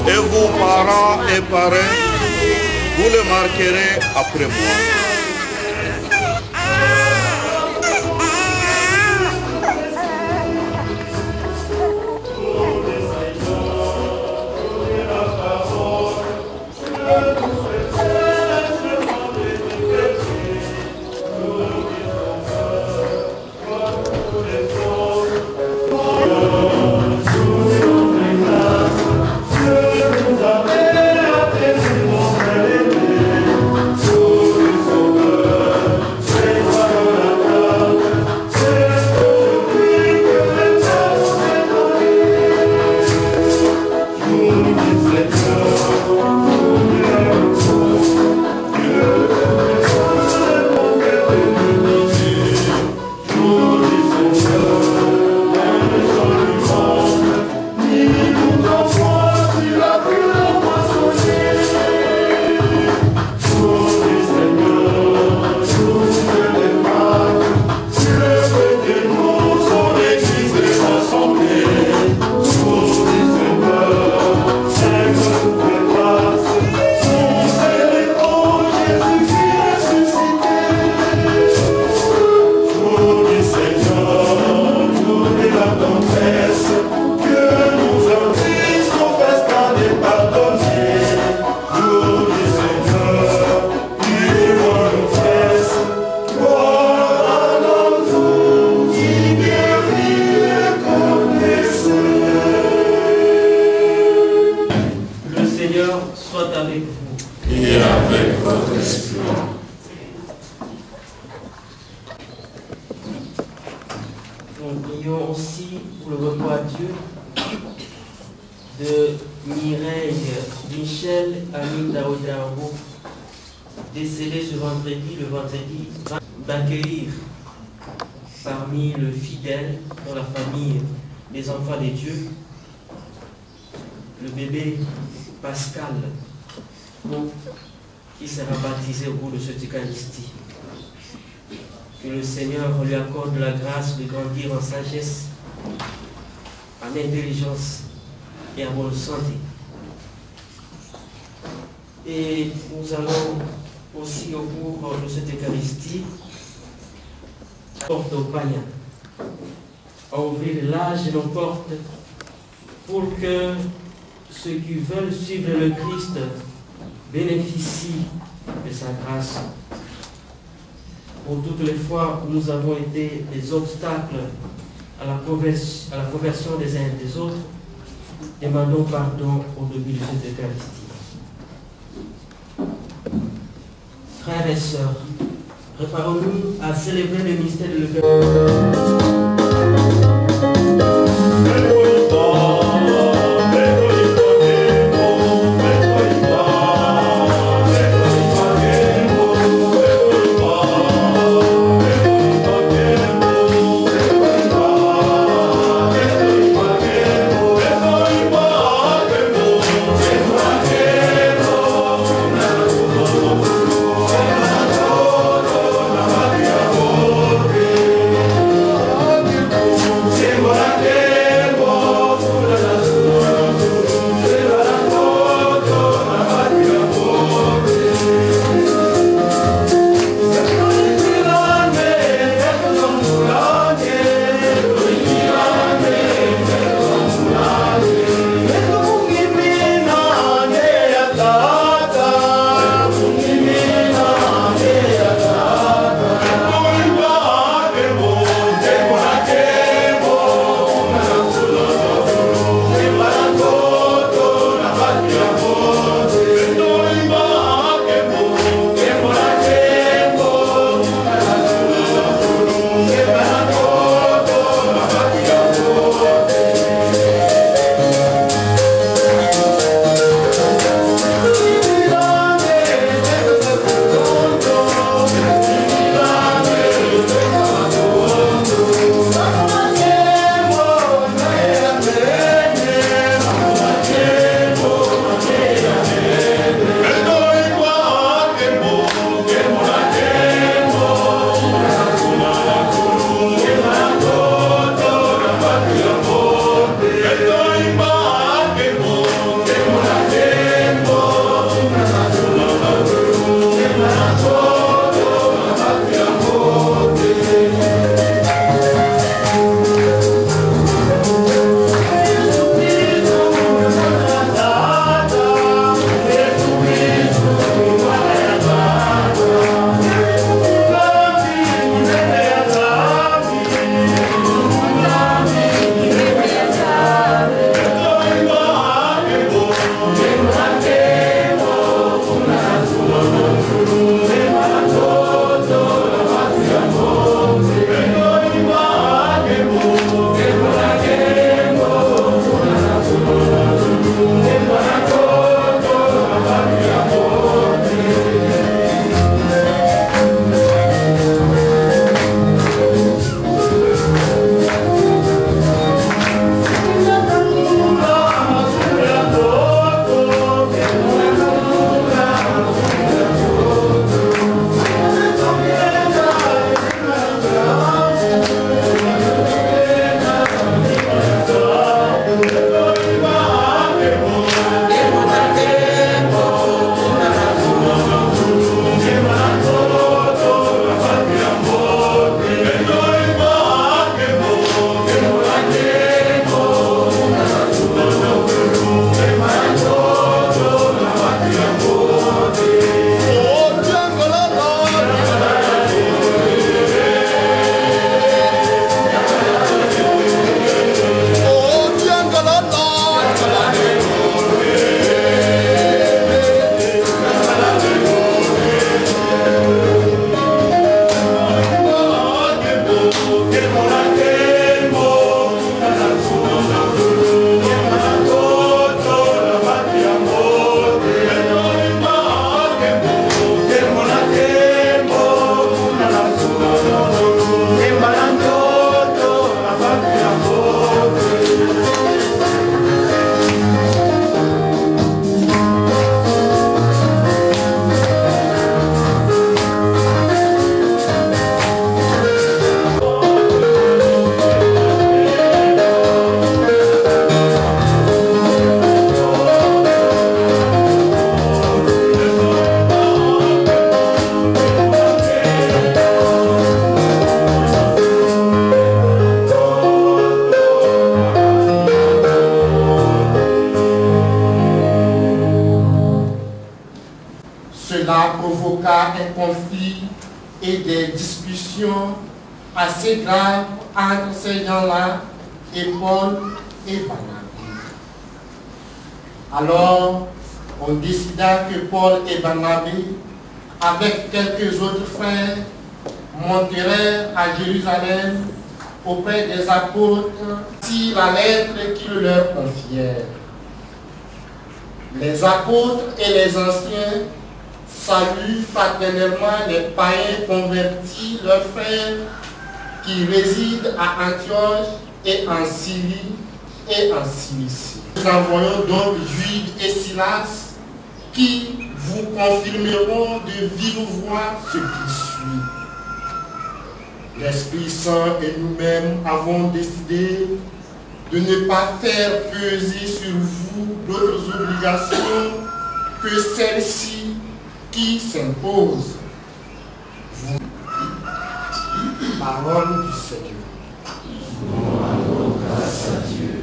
Et vous, parents et parrains, vous le marquerez après moi. Nous prions aussi pour le repos à Dieu de Mireille Michel Amin Daoudarbo, décédé ce vendredi, d'accueillir parmi le fidèle dans la famille des enfants des dieux, le bébé Pascal, qui sera baptisé au cours de cette Eucharistie. Que le Seigneur lui accorde la grâce de grandir en sagesse, en intelligence et en bonne santé. Et nous allons aussi au cours de cette Eucharistie porter aux païens, à ouvrir l'âge de nos portes pour que ceux qui veulent suivre le Christ bénéficient de sa grâce. Pour toutes les fois où nous avons été des obstacles à la conversion des uns et des autres, demandons pardon au début de cette Eucharistie. Frères et sœurs, préparons-nous à célébrer le mystère de l'Eucharistie. à un conflit et des discussions assez graves entre ces gens-là et Paul et Barnabé. Alors, on décida que Paul et Barnabé, avec quelques autres frères, montèrent à Jérusalem auprès des apôtres, si la lettre qu'ils leur confièrent. Les apôtres et les anciens saluent fraternellement les païens convertis, leurs frères qui résident à Antioche et en Syrie et en Cilicie. Nous envoyons donc Jude et Silas qui vous confirmeront de vive voix ce qui suit. L'Esprit Saint et nous-mêmes avons décidé de ne pas faire peser sur vous d'autres obligations que celles-ci qui s'imposent. Parole du Seigneur. Grâce à Dieu.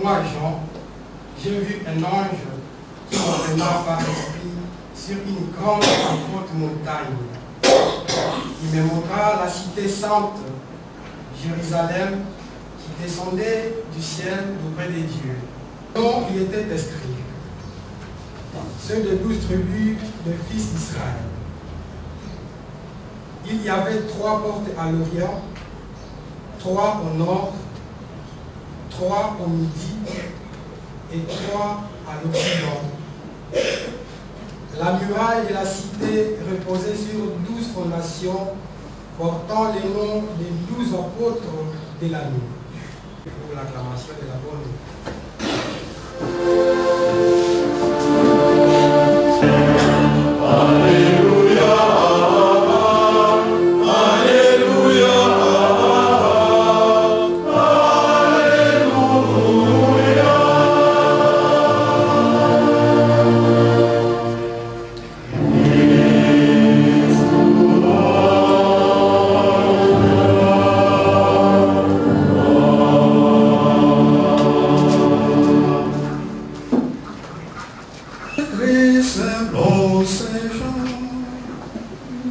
Moi, Jean, j'ai vu un ange qui revenant par l'esprit sur une grande et haute montagne. Il me montra la cité sainte, Jérusalem, qui descendait du ciel d'auprès des dieux, dont il était inscrit, ceux des 12 tribus des fils d'Israël. Il y avait 3 portes à l'Orient, 3 au nord, 3 au midi et 3 à l'occident. La muraille de la cité reposait sur 12 fondations portant les noms des 12 apôtres de la nuit. Pour l'acclamation de la bonne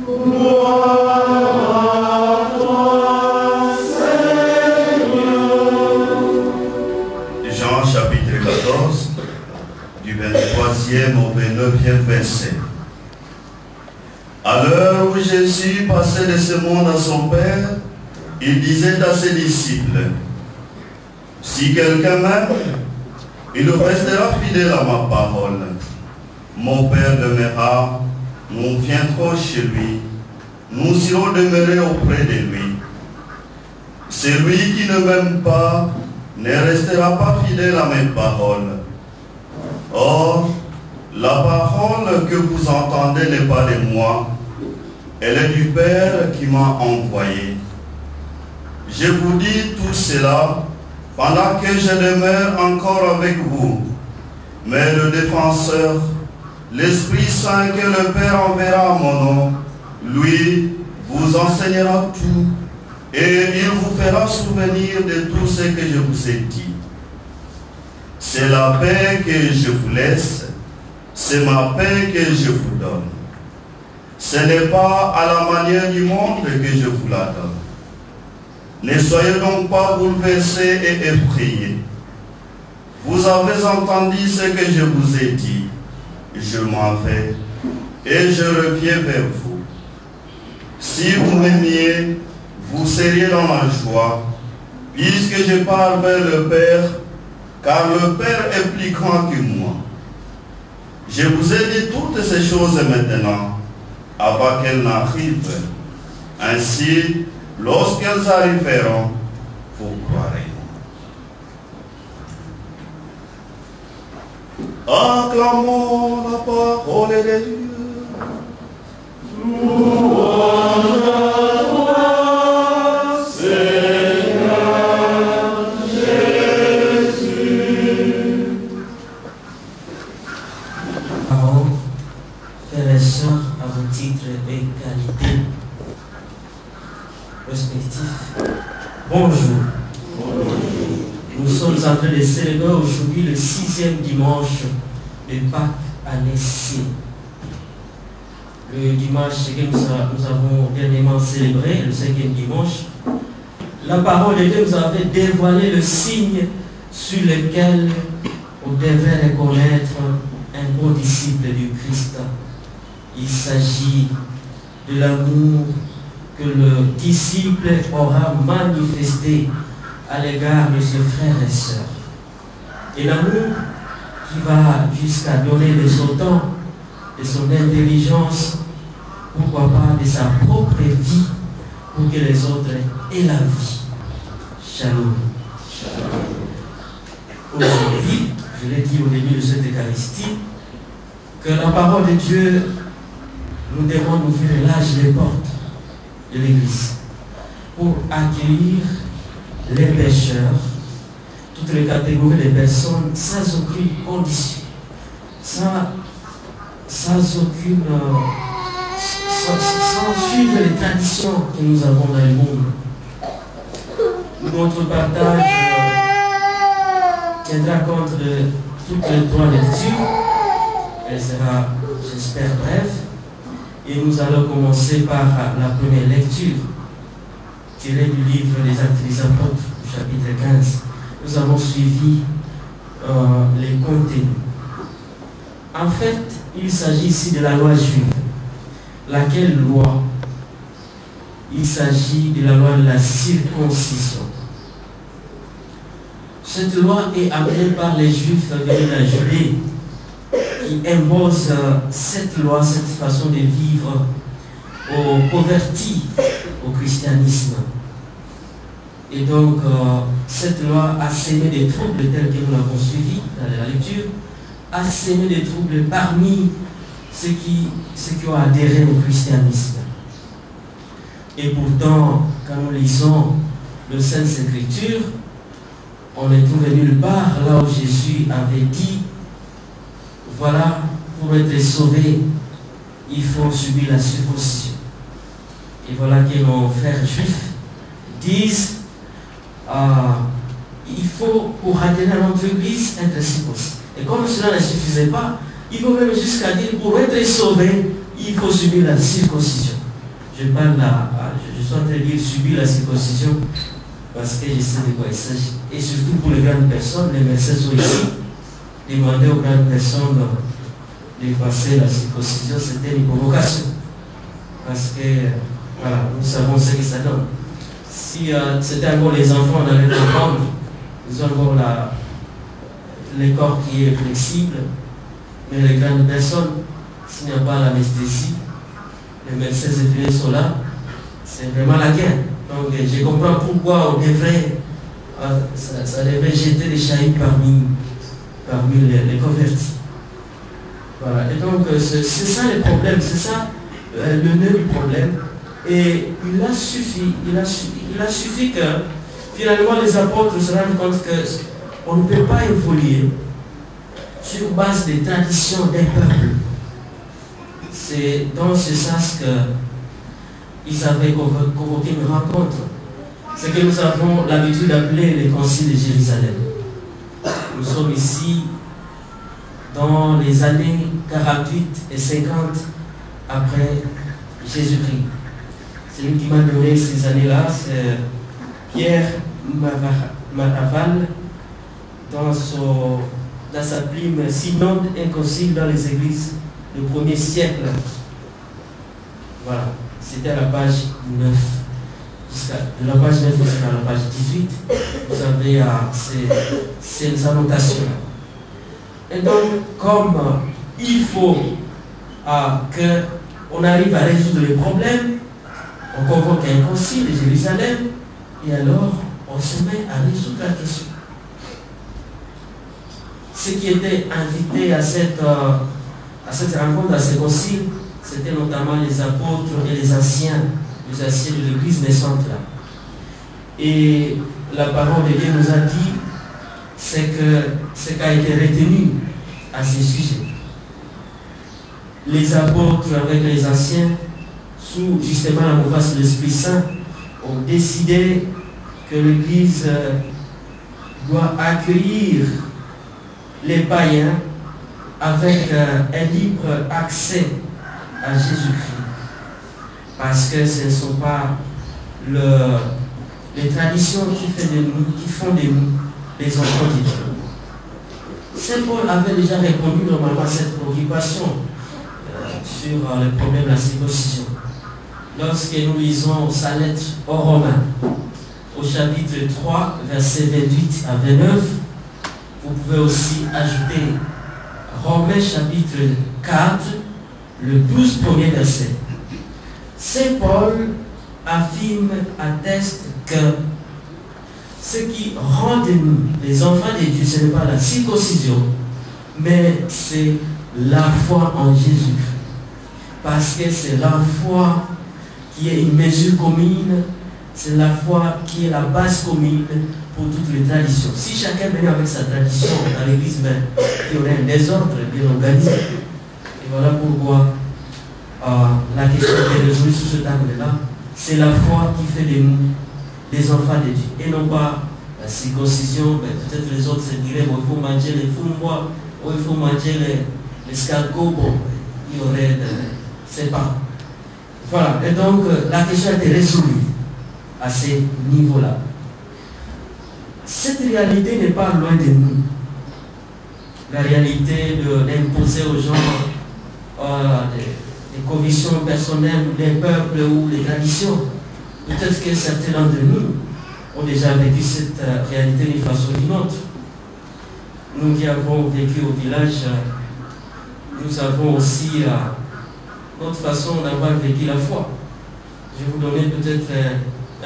Gloire à toi, 14, du 23e au 29e verset. À l'heure où Jésus passait de ce monde à son Père, il disait à ses disciples, « Si quelqu'un m'aime, il restera fidèle à ma parole. Mon Père demeurera, nous viendrons chez lui, nous irons demeurer auprès de lui. Celui qui ne m'aime pas ne restera pas fidèle à mes paroles. Or, la parole que vous entendez n'est pas de moi, elle est du Père qui m'a envoyé. Je vous dis tout cela pendant que je demeure encore avec vous. Mais le défenseur, l'Esprit Saint que le Père enverra à mon nom, lui vous enseignera tout et il vous fera souvenir de tout ce que je vous ai dit. C'est la paix que je vous laisse, c'est ma paix que je vous donne. Ce n'est pas à la manière du monde que je vous la donne. Ne soyez donc pas bouleversés et effrayés. Vous avez entendu ce que je vous ai dit. Je m'en vais et je reviens vers vous. Si vous m'aimiez, vous seriez dans la joie, puisque je pars vers le Père, car le Père est plus grand que moi. Je vous ai dit toutes ces choses maintenant, avant qu'elles n'arrivent. Ainsi, lorsqu'elles arriveront, vous croirez. Acclamons la parole de Dieu. Louange à toi, Seigneur Jésus. Parents, frères et sœurs, à vos titres et qualités respectifs, bonjour. Nous sommes en train de célébrer aujourd'hui le 6e dimanche de Pâques année C. Le dimanche que nous avons dernièrement célébré, le 5e dimanche, la parole de Dieu nous avait dévoilé le signe sur lequel on devrait reconnaître un bon disciple du Christ. Il s'agit de l'amour que le disciple aura manifesté à l'égard de ses frères et sœurs. Et l'amour qui va jusqu'à donner de son temps, de son intelligence, pourquoi pas de sa propre vie, pour que les autres aient la vie. Shalom. Aujourd'hui, je l'ai dit au début de cette Eucharistie, que la parole de Dieu nous demande d'ouvrir l'âge des portes de l'Église pour accueillir les pécheurs, toutes les catégories de personnes sans aucune condition, sans suivre les traditions que nous avons dans le monde. Notre partage tiendra compte de toutes les 3 lectures. Elle sera, j'espère, brève. Et nous allons commencer par la première lecture, tirée du livre des Actes des Apôtres, chapitre 15. Nous avons suivi les contenus. En fait, il s'agit ici de la loi juive. Laquelle loi? Il s'agit de la loi de la circoncision. Cette loi est amenée par les Juifs venus de la Judée, qui imposent cette loi, cette façon de vivre aux convertis au christianisme. Et donc, cette loi a sémé des troubles tels que nous l'avons suivi dans la lecture, a sémé des troubles parmi ceux qui ont adhéré au christianisme. Et pourtant, quand nous lisons le Saintes Écritures, on ne trouve nulle part là où Jésus avait dit, voilà, pour être sauvé, il faut subir la circoncision. Et voilà que nos frères juifs disent, il faut, pour adhérer à notre église, être circoncis. Et comme cela ne suffisait pas, il faut même jusqu'à dire, pour être sauvé, il faut subir la circoncision. Je suis en train de dire subir la circoncision, parce que je sais de quoi il s'agit. Et surtout pour les grandes personnes, les versets sont ici. demander aux grandes personnes de passer la circoncision, c'était une provocation. Parce que, voilà, nous savons ce que ça donne. Si c'était encore les enfants, on allait comprendre. Ils ont encore le corps qui est flexible. Mais les grandes personnes, s'il n'y a pas l'anesthésie, les médecins infirmiers sont là, c'est vraiment la guerre. Donc je comprends pourquoi on devrait, ça devrait jeter des chahis parmi les convertis. Voilà. Et donc c'est ça le problème, c'est ça le nœud du problème. Et il a suffi que finalement les apôtres se rendent compte qu'on ne peut pas évoluer sur base des traditions des peuples. C'est dans ce sens qu'ils avaient convoqué une rencontre. Ce que nous avons l'habitude d'appeler les conciles de Jérusalem. Nous sommes ici dans les années 48 et 50 après Jésus-Christ. Celui qui m'a donné ces années-là, c'est Pierre Mataval, dans sa plume Synode et Concile dans les églises du 1er siècle. Voilà, c'était à la page 9. De la page 9 jusqu'à la page 18, vous avez ces annotations. Et donc, comme il faut qu'on arrive à résoudre les problèmes, on convoque un concile de Jérusalem et alors on se met à résoudre la question. Ceux qui étaient invités à cette rencontre, à ce concile, c'était notamment les apôtres et les anciens de l'église naissante là. Et la parole de Dieu nous a dit, c'est que ce qui a été retenu à ce sujet. Les apôtres avec les anciens, sous justement la mouvance de l'Esprit Saint, ont décidé que l'église doit accueillir les païens avec un libre accès à Jésus-Christ. Parce que ce ne sont pas les traditions qui font de nous les enfants de Dieu. Saint Paul avait déjà répondu normalement à cette préoccupation sur le problème de la circoncision. Lorsque nous lisons sa lettre aux Romains, au chapitre 3, versets 28 à 29, vous pouvez aussi ajouter Romains chapitre 4, le 12 premier verset. Saint Paul affirme, atteste que ce qui rend de nous les enfants de Dieu, ce n'est pas la circoncision, mais c'est la foi en Jésus. Parce que c'est la foi qui est une mesure commune, c'est la foi qui est la base commune pour toutes les traditions. Si chacun venait avec sa tradition dans l'église, il y aurait un désordre bien organisé. Et voilà pourquoi la question qui est résolue sous ce angle-là, c'est la foi qui fait de nous des enfants de Dieu. Et non pas la circoncision, peut-être les autres se diraient, bon, il faut manger les foumois, ou il faut manger l'escargot, bon, il y aurait, c'est pas. Voilà, et donc la question a été résolue à ce niveau-là. Cette réalité n'est pas loin de nous. La réalité d'imposer aux gens des convictions personnelles des peuples ou des traditions. Peut-être que certains d'entre nous ont déjà vécu cette réalité d'une façon ou d'une autre. Nous qui avons vécu au village, nous avons aussi notre façon d'avoir vécu la foi. Je vais vous donner peut-être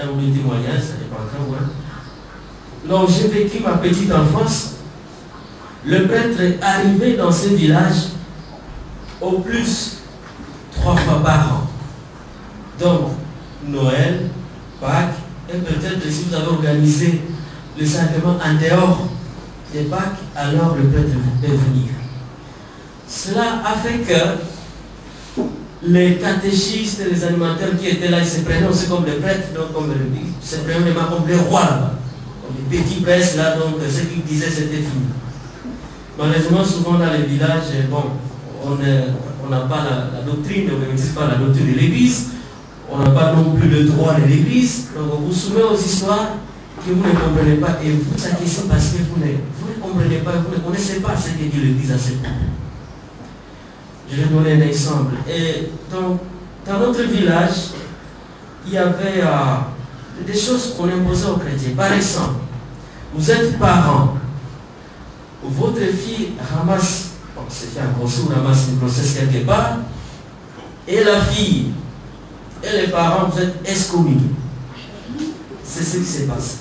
un ou deux témoignages, ça dépendra où. Donc j'ai vécu ma petite enfance. Le prêtre est arrivé dans ce village au plus 3 fois par an. Donc, Noël, Pâques, et peut-être si vous avez organisé le sacrement en dehors des Pâques, alors le prêtre peut venir. Cela a fait que les catéchistes, les animateurs qui étaient là, ils se prenaient aussi comme les prêtres, donc comme ils se prenaient comme les rois là-bas. Comme les petits princes là, donc ce qu'ils disaient c'était fini. Malheureusement, souvent dans les villages, bon, on n'a pas la doctrine, on ne maîtrise pas la doctrine de l'Église, on n'a pas non plus le droit de l'Église, donc on vous soumet aux histoires que vous ne comprenez pas et vous acquiescez parce que on comprenez pas, vous ne connaissez pas ce que dit l'Église à ce point. Je vais donner un exemple. Et donc, dans notre village, il y avait des choses qu'on imposait aux chrétiens. Par exemple, vous êtes parents, votre fille ramasse, bon, c'est fait un grosso, ramasse une grossesse quelque part, et la fille et les parents, vous êtes excommuniés. C'est ce qui s'est passé.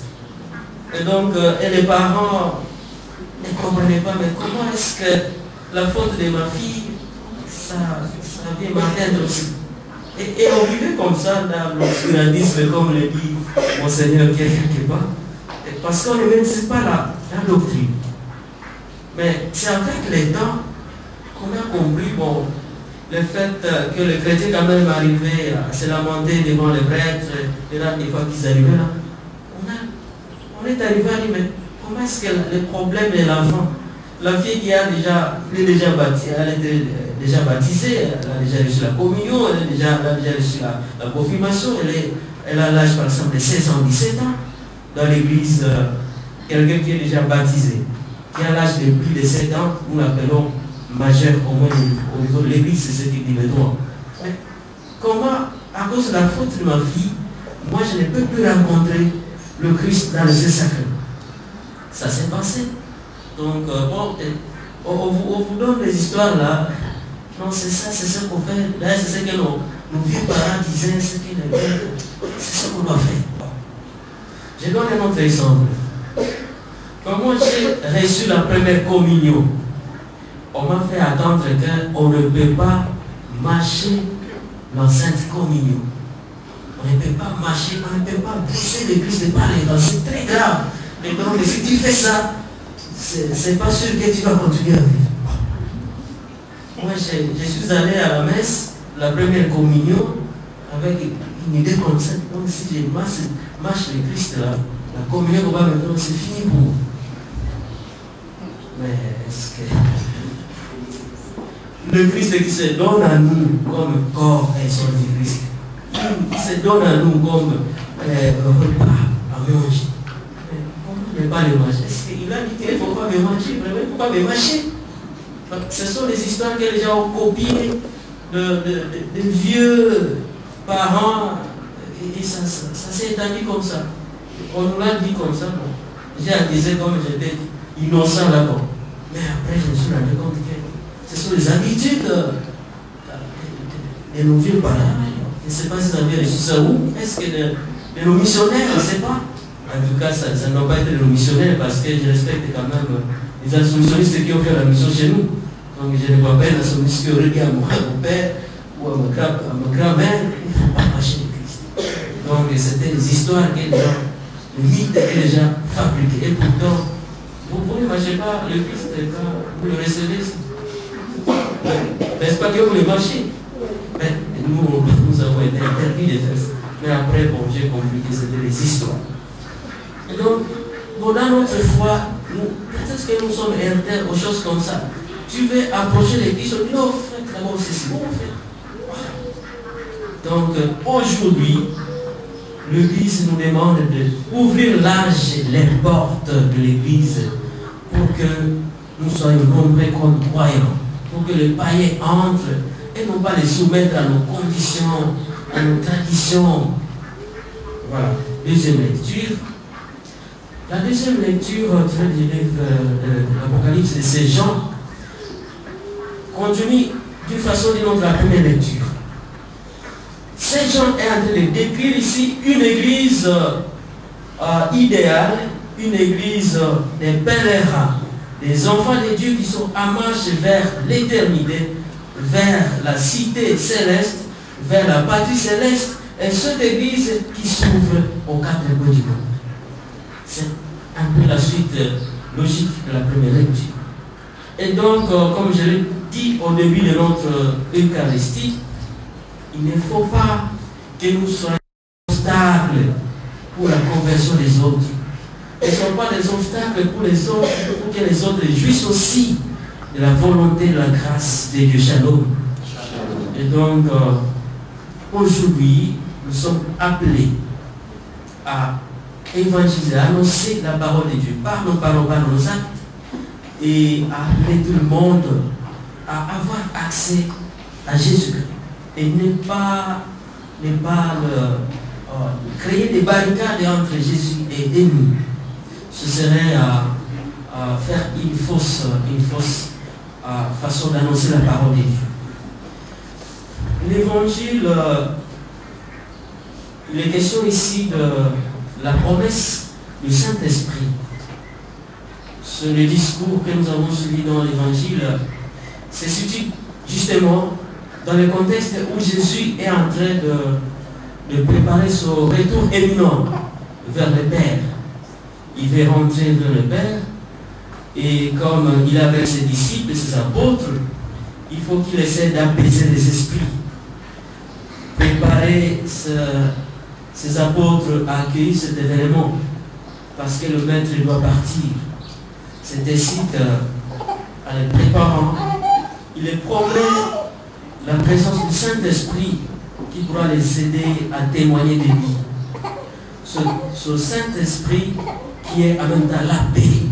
Et donc, et les parents ne comprenaient pas, mais comment est-ce que la faute de ma fille, ça vient m'atteindre aussi. Et on vivait comme ça dans l'obscurantisme, comme le dit Monseigneur quelque part. Parce qu'on ne maîtrise pas la doctrine. Mais c'est avec le temps qu'on a compris, bon, le fait que les chrétiens quand même arrivaient à se lamenter devant les prêtres, et là, des fois qu'ils arrivaient là, on est arrivé à dire, mais comment est-ce que le problème est l'enfant? La fille qui elle est déjà baptisée, elle a déjà reçu la communion, elle a déjà reçu la confirmation, elle a l'âge par exemple de 16 ans, 17 ans. Dans l'église, quelqu'un qui est déjà baptisé, qui a l'âge de plus de 7 ans, nous l'appelons majeur au moins au niveau de l'église, c'est ce qui dit le droit. Mais comment, à cause de la faute de ma fille, moi je ne peux plus rencontrer le Christ dans le Saint-Sacrement? Ça s'est passé. Donc, bon, on vous donne des histoires là. Non, c'est ça, c'est ce qu'on fait. Là, c'est ce que nos vieux parents disaient, c'est ce qu'on doit faire. Je donne un autre exemple. Quand moi j'ai reçu la première communion, on m'a fait attendre qu'on ne peut pas marcher dans Sainte Communion. On ne peut pas marcher, on ne peut pas pousser l'église de parler. C'est très grave. Et donc, si tu fais ça, c'est pas sûr que tu vas continuer à vivre. Moi, je suis allé à la messe, la première communion, avec une idée comme ça. Donc, si je marche le Christ là, la communion qu'on va maintenant, c'est fini pour moi. Mais est-ce que le Christ qui se donne à nous comme corps et son du Christ, qui se donne à nous comme repas à manger, ne pas le manger? Est-ce qu'il a dit qu'il ne faut pas me manger? Vraiment, il ne faut pas me mâcher. Ce sont des histoires que les gens ont copiées de vieux parents, et ça s'est établi comme ça. On nous l'a dit comme ça. Bon. J'ai accusé comme j'étais innocent là-bas. Mais après, je me suis rendu compte que ce sont les habitudes de nos vieux parents. Je ne sais pas si vous avez reçu ça où. Est-ce que de nos missionnaires, je ne sais pas. En tout cas, ça ne doit pas être de nos missionnaires parce que je respecte quand même les assomptionnistes qui ont fait la mission chez nous. Donc je ne vois pas un assomptionniste qui aurait dit à mon père ou à ma grand-mère, il ne faut pas marcher le Christ. Donc c'était des histoires que les gens, le mythe que les gens fabriquaient. Et pourtant, vous ne marchez pas le Christ quand vous le recevez. N'est-ce pas que vous le marchez? Mais nous avons été interdits de faire ça. Mais après, bon, j'ai compris que c'était des histoires. Et donc, bon, dans notre foi, peut-être que nous sommes heurtés aux choses comme ça. Tu veux approcher l'église, on dit non, faites d'abord ceci, bon, faites. Donc, aujourd'hui, l'église nous demande d'ouvrir large les portes de l'église pour que nous soyons nombreux comme croyants, pour que les païens entrent et non pas les soumettre à nos conditions, à nos traditions. Voilà, deuxième lecture. La deuxième lecture du livre de l'Apocalypse de Saint Jean continue d'une façon ou d'une autre la première lecture. Saint Jean est en train de décrire ici une église idéale, une église des pèlerins, des enfants de Dieu qui sont en marche vers l'éternité, vers la cité céleste, vers la patrie céleste, et cette église qui s'ouvre aux quatre coins du monde. C'est un peu la suite logique de la première lecture. Et donc, comme je l'ai dit au début de notre Eucharistie, il ne faut pas que nous soyons obstacles pour la conversion des autres. Ce ne sont pas des obstacles pour les autres, pour que les autres jouissent aussi de la volonté, de la grâce de Dieu. Shalom. Et donc, aujourd'hui, nous sommes appelés à évangéliser, à annoncer la parole de Dieu par nos paroles, par nos actes, et à appeler tout le monde à avoir accès à Jésus-Christ. Et ne pas créer des barricades entre Jésus et nous. Ce serait faire une fausse façon d'annoncer la parole de Dieu. L'évangile, il est question ici de la promesse du Saint-Esprit. C'est le discours que nous avons suivi dans l'évangile. C'est justement dans le contexte où Jésus est en train de préparer son retour éminent vers le Père. Il veut rentrer vers le Père, et comme il avait ses disciples et ses apôtres, il faut qu'il essaie d'apaiser les esprits, préparer ses apôtres à accueillir cet événement, parce que le Maître doit partir. C'est ainsi qu'en les préparant, il les promet la présence du Saint-Esprit qui pourra les aider à témoigner de lui. Ce Saint-Esprit qui est en même temps la paix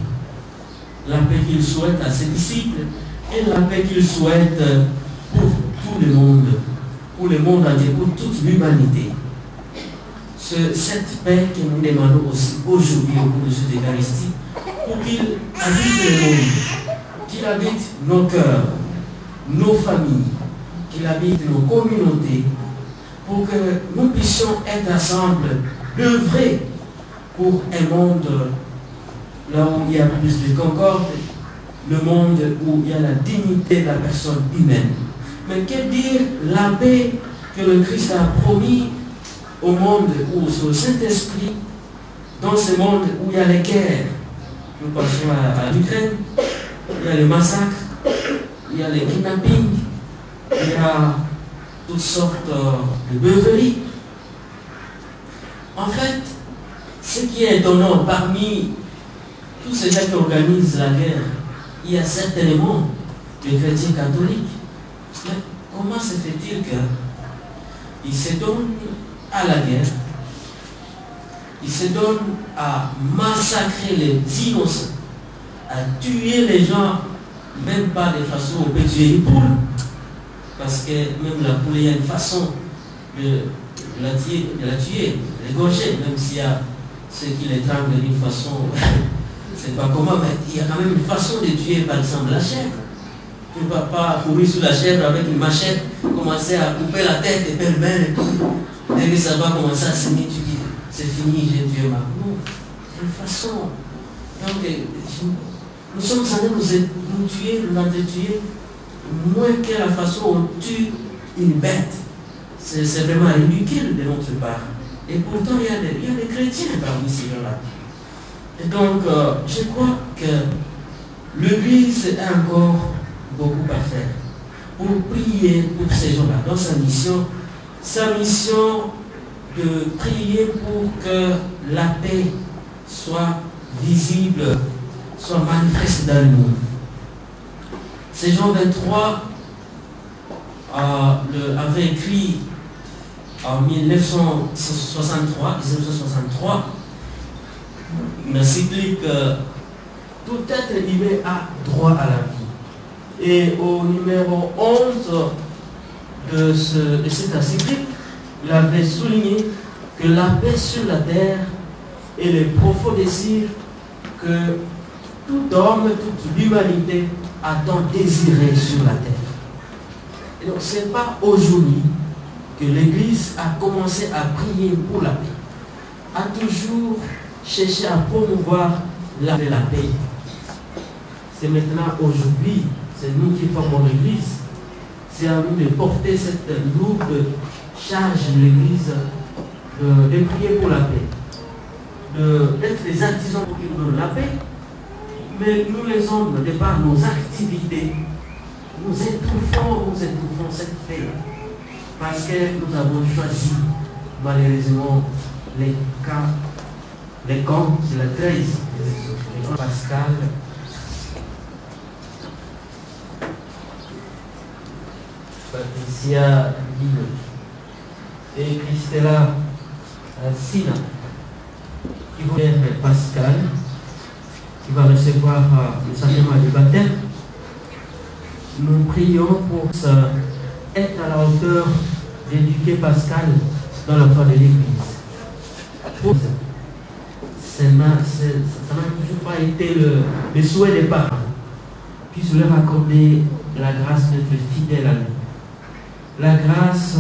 qu'il souhaite à ses disciples et la paix qu'il souhaite pour tout le monde entier, pour toute l'humanité. Cette paix que nous demandons aussi aujourd'hui au cours de cette Eucharistie, pour qu'il habite le monde, qu'il habite nos cœurs, nos familles, qu'il habite nos communautés, pour que nous puissions être ensemble, œuvrer pour un monde là où il y a plus de concorde, le monde où il y a la dignité de la personne humaine. Mais que dire la paix que le Christ a promis au monde où le Saint-Esprit, dans ce monde où il y a les guerres, nous passons à l'Ukraine, il y a les massacres, il y a les kidnappings, il y a toutes sortes de beuveries. En fait, ce qui est étonnant, parmi tous ces gens qui organisent la guerre, il y a certainement des chrétiens catholiques. Mais comment se fait-il qu'ils se donnent à la guerre, ils se donnent à massacrer les innocents, à tuer les gens, même pas de façon on peut tuer une poule, parce que même la poule, il y a une façon de la tuer, l'égorger, même s'il y a ceux qui l'étranglent d'une façon, c'est pas comment, mais il y a quand même une façon de tuer, par exemple, la chèvre. Tu ne vas pas courir sur la chèvre avec une machette, commencer à couper la tête et faire le main et tout. Dès que ça va commencer à saigner, tu dis, c'est fini, j'ai tué ma. Non, c'est une façon. Donc, nous sommes en train de nous tuer, nous entretuer, moins que la façon où on tue une bête. C'est vraiment ridicule de notre part. Et pourtant, il y a des chrétiens parmi ces gens-là. Et donc, je crois que l'Église a encore beaucoup à faire pour prier pour ces gens-là. Dans sa mission de prier pour que la paix soit visible, soit manifeste dans le monde. C'est Jean 23 avait écrit en 1963, une encyclique tout être humain a droit à la vie. Et au numéro 11 de cette encyclique, il avait souligné que la paix sur la terre est le profond désir que tout homme, toute l'humanité a tant désiré sur la terre. Et donc ce n'est pas aujourd'hui que l'Église a commencé à prier pour la paix, a toujours cherché à promouvoir la paix. C'est maintenant aujourd'hui, c'est nous qui formons l'Église, c'est à nous de porter cette lourde charge de l'Église, de prier pour la paix, d'être les artisans pour la paix. Mais nous les hommes, de par nos activités, nous étouffons cette paix. Parce que nous avons choisi, malheureusement, les camps de la 13, les camps Pascal, Patricia Guillaume et Christella Sina, qui vont être Pascal, qui va recevoir le sacrement du baptême, nous prions pour être à la hauteur d'éduquer Pascal dans la foi de l'Église. Ça n'a toujours pas été le souhait des parents. Puisse leur accorder la grâce d'être fidèle à lui. La grâce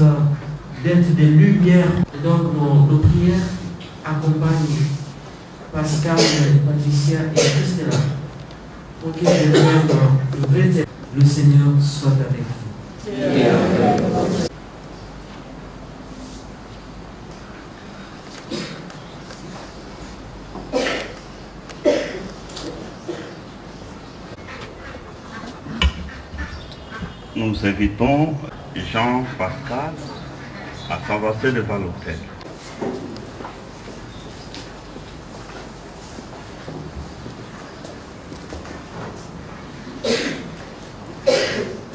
d'être des lumières. Et donc nos prières accompagnent Pascal, Patricia et Christella pour qu'ils deviennent le vrai. Le Seigneur soit avec vous. Nous invitons Jean Pascal à s'avancer devant l'autel.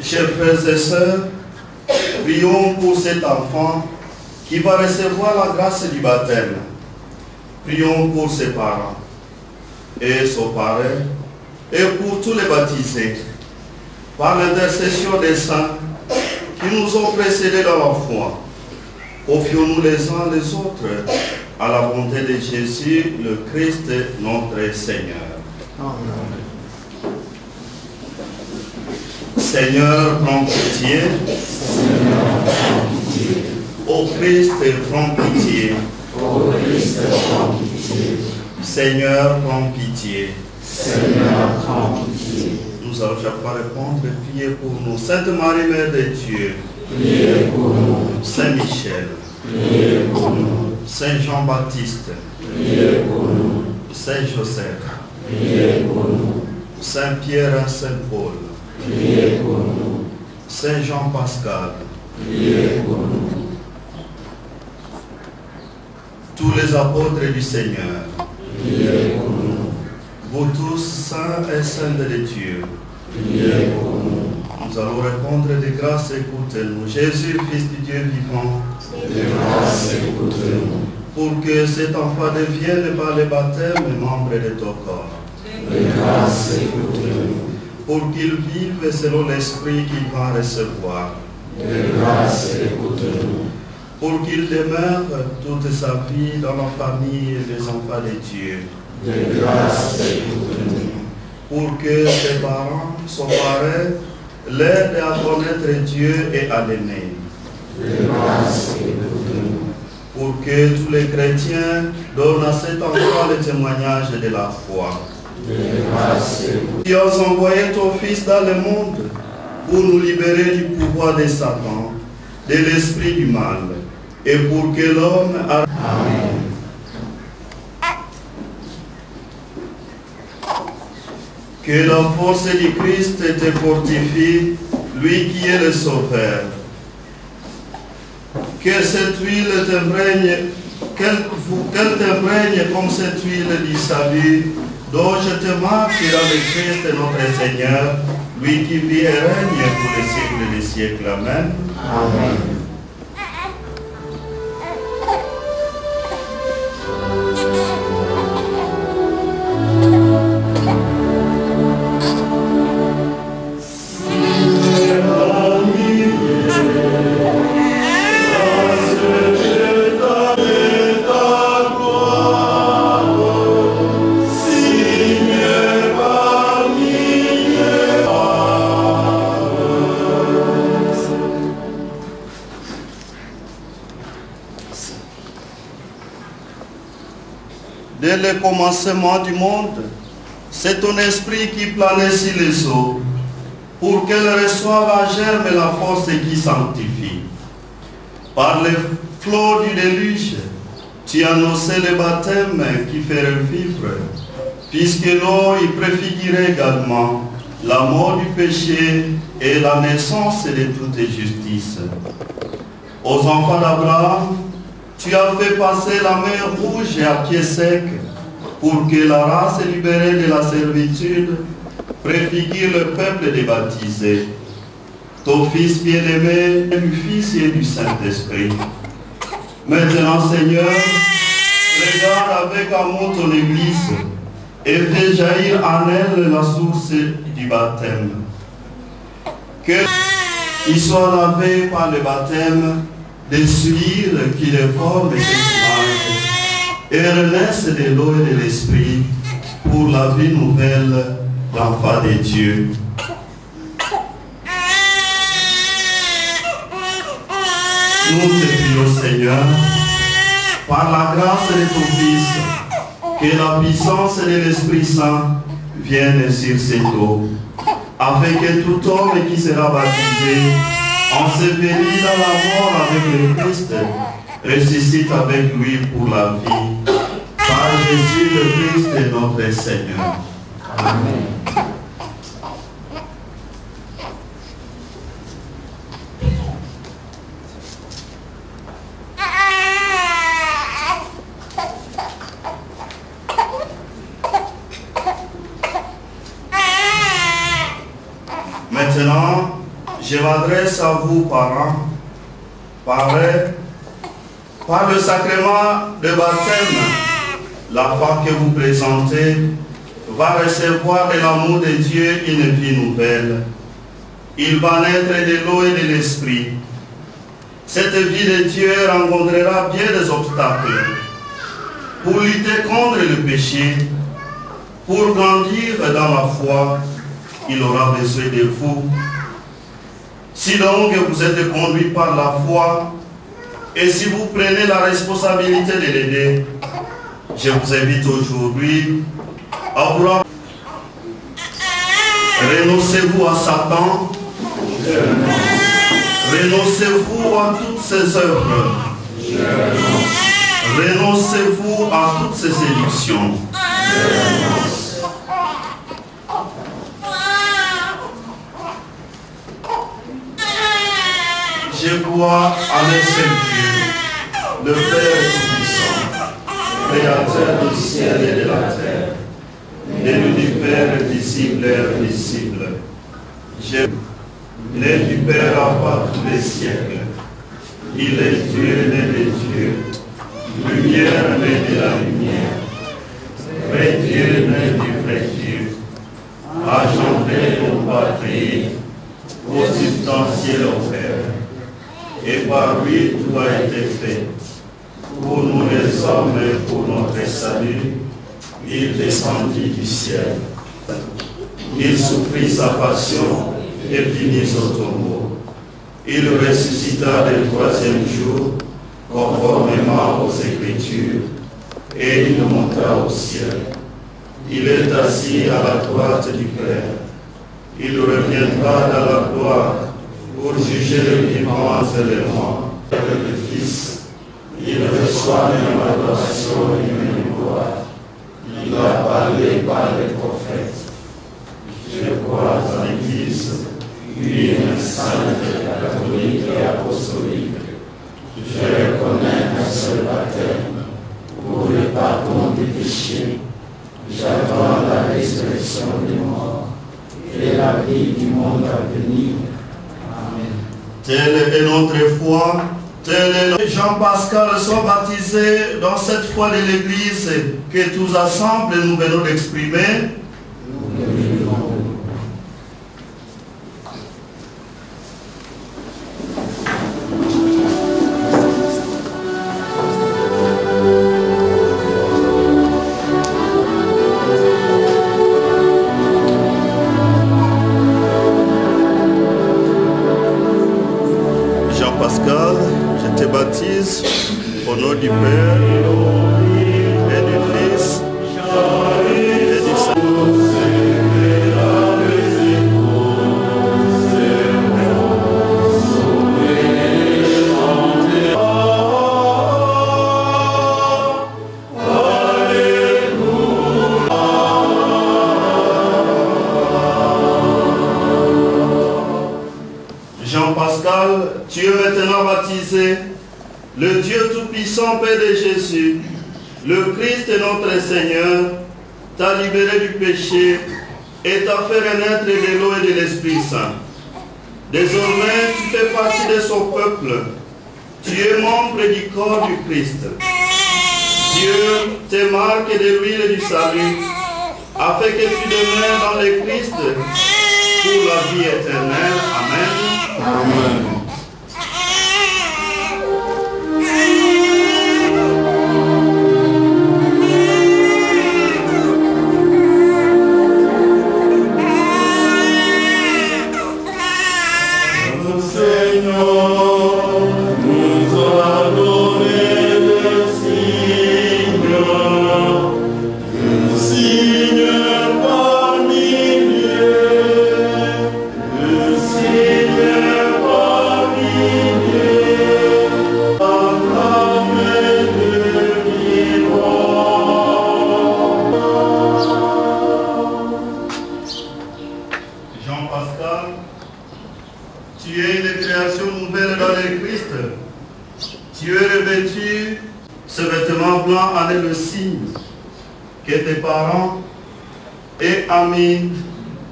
Chers frères et sœurs, prions pour cet enfant qui va recevoir la grâce du baptême. Prions pour ses parents et son parrain et pour tous les baptisés. Par l'intercession des saints qui nous ont précédés dans la foi, confions-nous les uns les autres à la bonté de Jésus, le Christ, notre Seigneur. Amen. Seigneur, prends pitié. Ô Christ, prends pitié. Seigneur, prends pitié. Nous allons chaque fois répondre et prier pour nous. Sainte Marie, Mère de Dieu. Priez pour nous. Saint Michel. Priez pour nous. Saint Jean-Baptiste. Priez pour nous. Saint Joseph. Priez pour nous. Saint Pierre et Saint Paul. Priez pour nous. Saint Jean Pascal. Priez pour nous. Tous les apôtres du Seigneur. Priez pour nous. Vous tous, saints et saintes de Dieu. Priez pour nous. Nous allons répondre de grâce, écoutez-nous. Jésus, Fils du Dieu vivant. De grâce, écoutez-nous. Pour que cet enfant devienne par le baptême membre de ton corps. De grâce, écoutez-nous. Pour qu'il vive selon l'esprit qu'il va recevoir. De grâce, écoutez-nous. Pour qu'il demeure toute sa vie dans la famille des enfants de Dieu. De grâce, écoutez-nous. Pour que ses parents, son parrain, l'aident à connaître Dieu et à l'aimer. De grâce, écoutez-nous. Pour que tous les chrétiens donnent à cet enfant le témoignage de la foi. De grâce, écoutez-nous. Tu as envoyé ton Fils dans le monde pour nous libérer du pouvoir de Satan, de l'esprit du mal, et pour que l'homme... Amen. Que la force du Christ te fortifie, lui qui est le Sauveur. Que cette huile t'imprègne, qu'elle t'imprègne comme cette huile du salut, dont je te marque dans le Christ notre Seigneur, lui qui vit et règne pour les siècles des siècles. Amen. Amen. Dès le commencement du monde, c'est ton esprit qui planait sur les eaux, pour qu'elles reçoivent à germe la force qui sanctifie. Par les flots du déluge, tu annonçais le baptême qui fait revivre, puisque l'eau y préfigurait également la mort du péché et la naissance de toute justice. Aux enfants d'Abraham, tu as fait passer la mer Rouge à pied sec pour que la race libérée de la servitude préfigure le peuple des baptisés. Ton Fils bien-aimé, du Fils et du Saint-Esprit. Maintenant, Seigneur, regarde avec amour ton Église, et fait jaillir en elle la source du baptême. Qu'il soit lavé par le baptême des souillures qui déforment cette image et renaissent de l'eau et de l'esprit pour la vie nouvelle d'enfant de Dieu. Nous te prions, Seigneur, par la grâce de ton Fils, que la puissance de l'Esprit Saint vienne sur cette eau, afin que tout homme qui sera baptisé, enseveli dans la mort avec le Christ, ressuscite avec lui pour la vie. Par Jésus le Christ notre Seigneur. Amen. Maintenant, je m'adresse à vous, parents, par le sacrement de baptême. L'enfant que vous présentez va recevoir de l'amour de Dieu une vie nouvelle. Il va naître de l'eau et de l'esprit. Cette vie de Dieu rencontrera bien des obstacles. Pour lutter contre le péché, pour grandir dans la foi, il aura besoin de vous. Si donc vous êtes conduit par la foi, et si vous prenez la responsabilité de l'aider, je vous invite aujourd'hui à vouloir. Renoncez-vous à Satan. Renoncez-vous à toutes ses œuvres. Renoncez-vous à toutes ses séductions. Je crois en un seul Dieu, le Père Tout-Puissant, Créateur du ciel et de la terre, né du Père visible et invisible. Né du Père avant tous les siècles. Il est Dieu, né de Dieu, lumière, né de la lumière, vrai Dieu, né du vrai Dieu, agenté non pas créé, consubstantiel au Père. Et par lui tout a été fait. Pour nous les hommes et pour notre salut, il descendit du ciel. Il souffrit sa passion et finit son tombeau. Il ressuscita le troisième jour, conformément aux Écritures, et il monta au ciel. Il est assis à la droite du Père. Il reviendra dans la gloire pour juger les vivants et les morts. Le Fils, il reçoit même adoration et même gloire. Il a parlé par les prophètes. Je crois en l'Église, une sainte, catholique et apostolique. Je reconnais un seul baptême pour le pardon des péchés. J'attends la résurrection des morts et la vie du monde à venir. Telle est notre foi, tel est Jean-Pascal soit baptisé dans cette foi de l'Église que tous ensemble nous venons d'exprimer. Jean-Pascal, je te baptise au nom du Père et du Fils et du Saint-Esprit. Jean-Pascal, tu es maintenant baptisé, le Dieu Tout-Puissant, Père de Jésus, le Christ notre Seigneur, t'a libéré du péché et t'a fait renaître de l'eau et de l'Esprit Saint. Désormais, tu fais partie de son peuple. Tu es membre du corps du Christ. Dieu te marque de l'huile du salut afin que tu demeures dans le Christ pour la vie éternelle. Amen. Amen. Le signe que tes parents et amis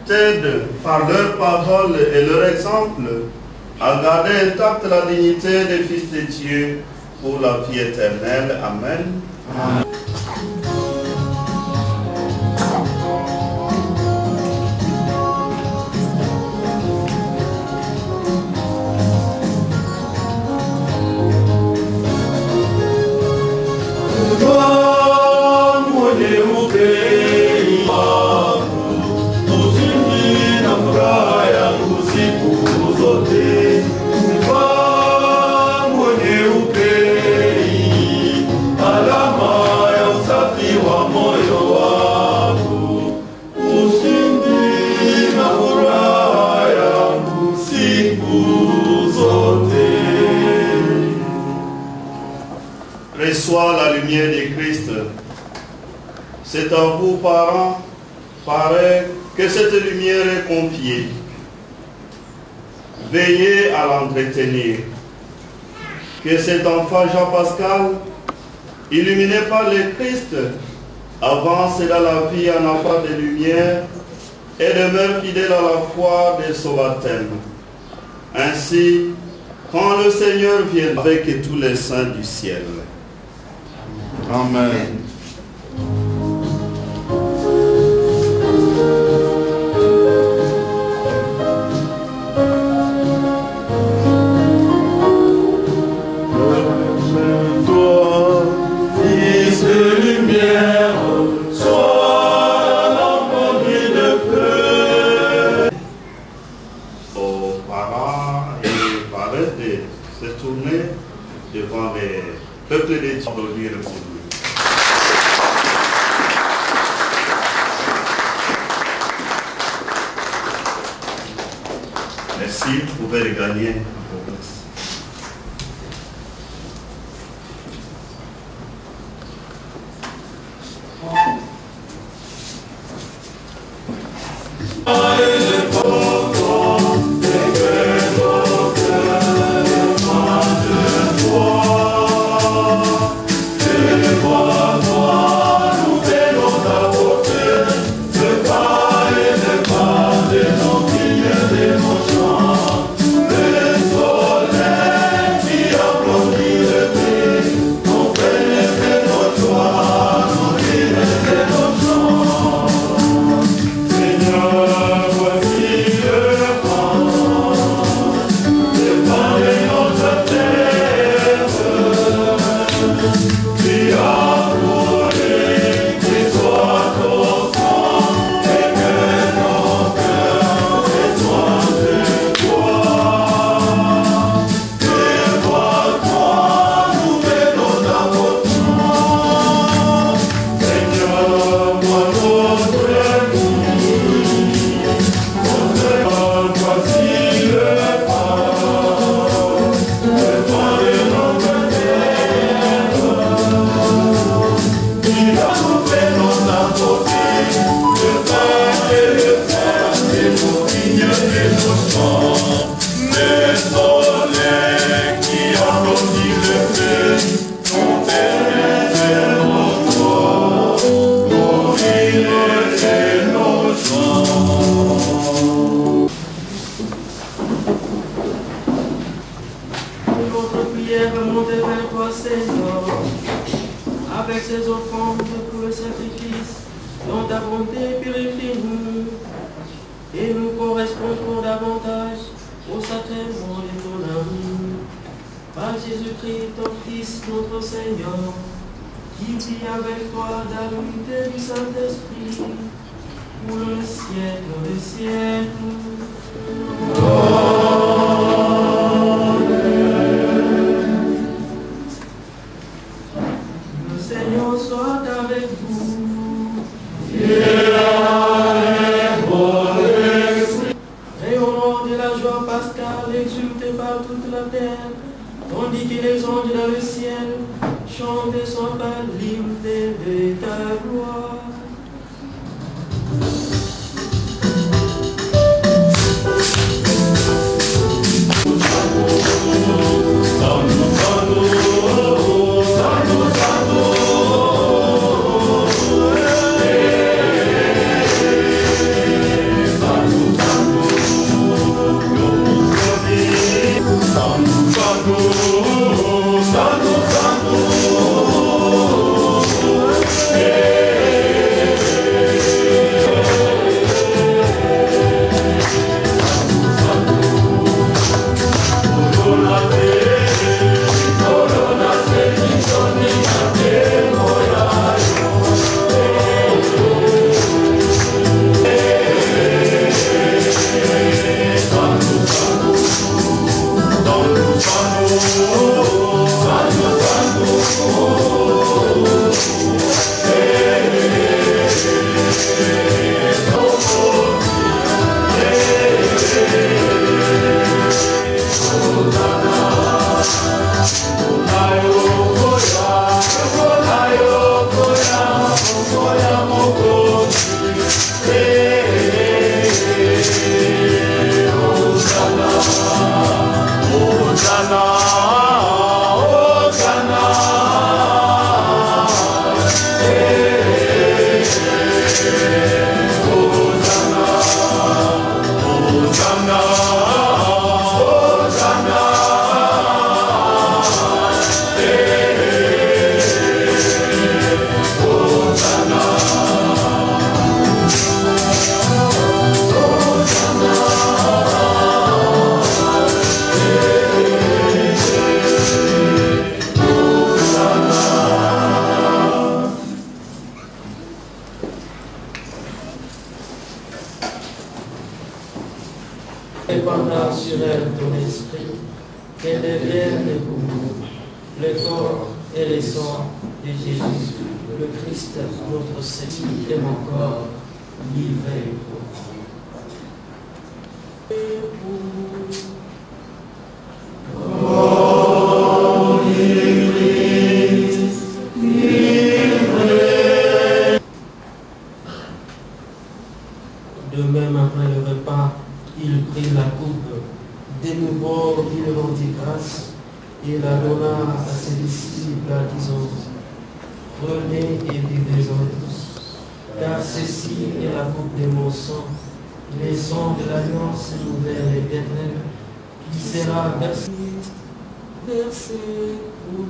t'aident par leurs paroles et leur exemple à garder intacte la dignité des fils de Dieu pour la vie éternelle. Amen. Amen. Reçois la lumière de Christ. C'est à vous, parents, pareil, que cette lumière est confiée. Veillez à l'entretenir. Que cet enfant Jean-Pascal, illuminé par le Christ, avance dans la vie en enfant de lumière et demeure fidèle à la foi de son baptême. Ainsi, quand le Seigneur vient avec tous les saints du ciel. Amen. Devant les peuples de Dieu, applaudir pour lui. Merci, vous pouvez regagner. Dans ta bonté, purifie-nous et nous correspondrons davantage au sacrement de ton amour. Par Jésus-Christ, ton Fils, notre Seigneur, qui vit avec toi dans l'unité du Saint-Esprit, pour le siècle des siècles. Le Seigneur soit avec vous. Et au nom de la joie pascale exultée par toute la terre, tandis que les anges dans le ciel chantent sans fin l'hymne de ta gloire. Répandant sur elle ton esprit, qu'elle devienne pour nous le corps et le sang de Jésus, le Christ, notre Seigneur, et mon corps livré pour De même, après le repas, il prit la coupe. De nouveau, il rendit grâce et la donna à ses disciples, disant: prenez et buvez-en tous, car ceci est la coupe de mon sang, le sang de l'alliance nouvelle et éternelle, qui sera versé pour nous.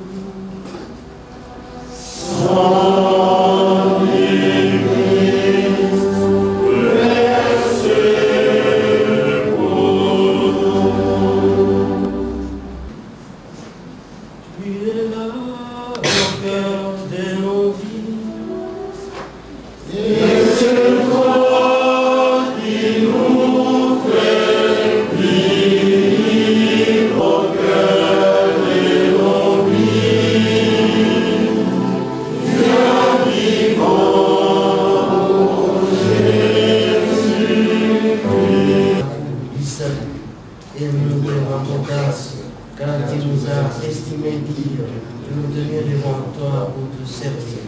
Et nous te rendons grâce, car tu nous as estimé dignes de nous tenir devant toi pour te servir.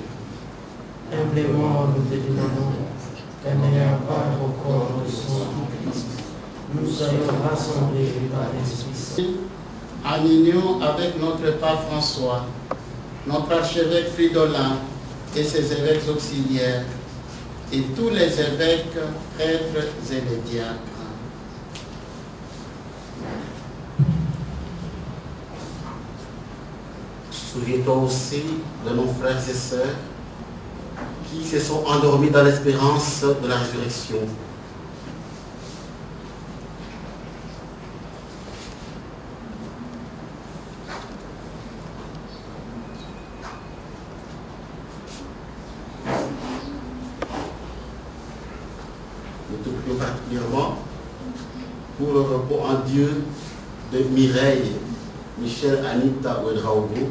Humblement, nous te demandons qu'en n'ayant pas encore le sang du Christ, nous soyons rassemblés par l'Esprit Saint. En union avec notre pape François, notre archevêque Fridolin et ses évêques auxiliaires, et tous les évêques, prêtres et les diacres. Souviens-toi aussi de nos frères et sœurs qui se sont endormis dans l'espérance de la résurrection. Nous te prions particulièrement pour le repos en Dieu de Mireille, Michel, Anita Ouedraogo.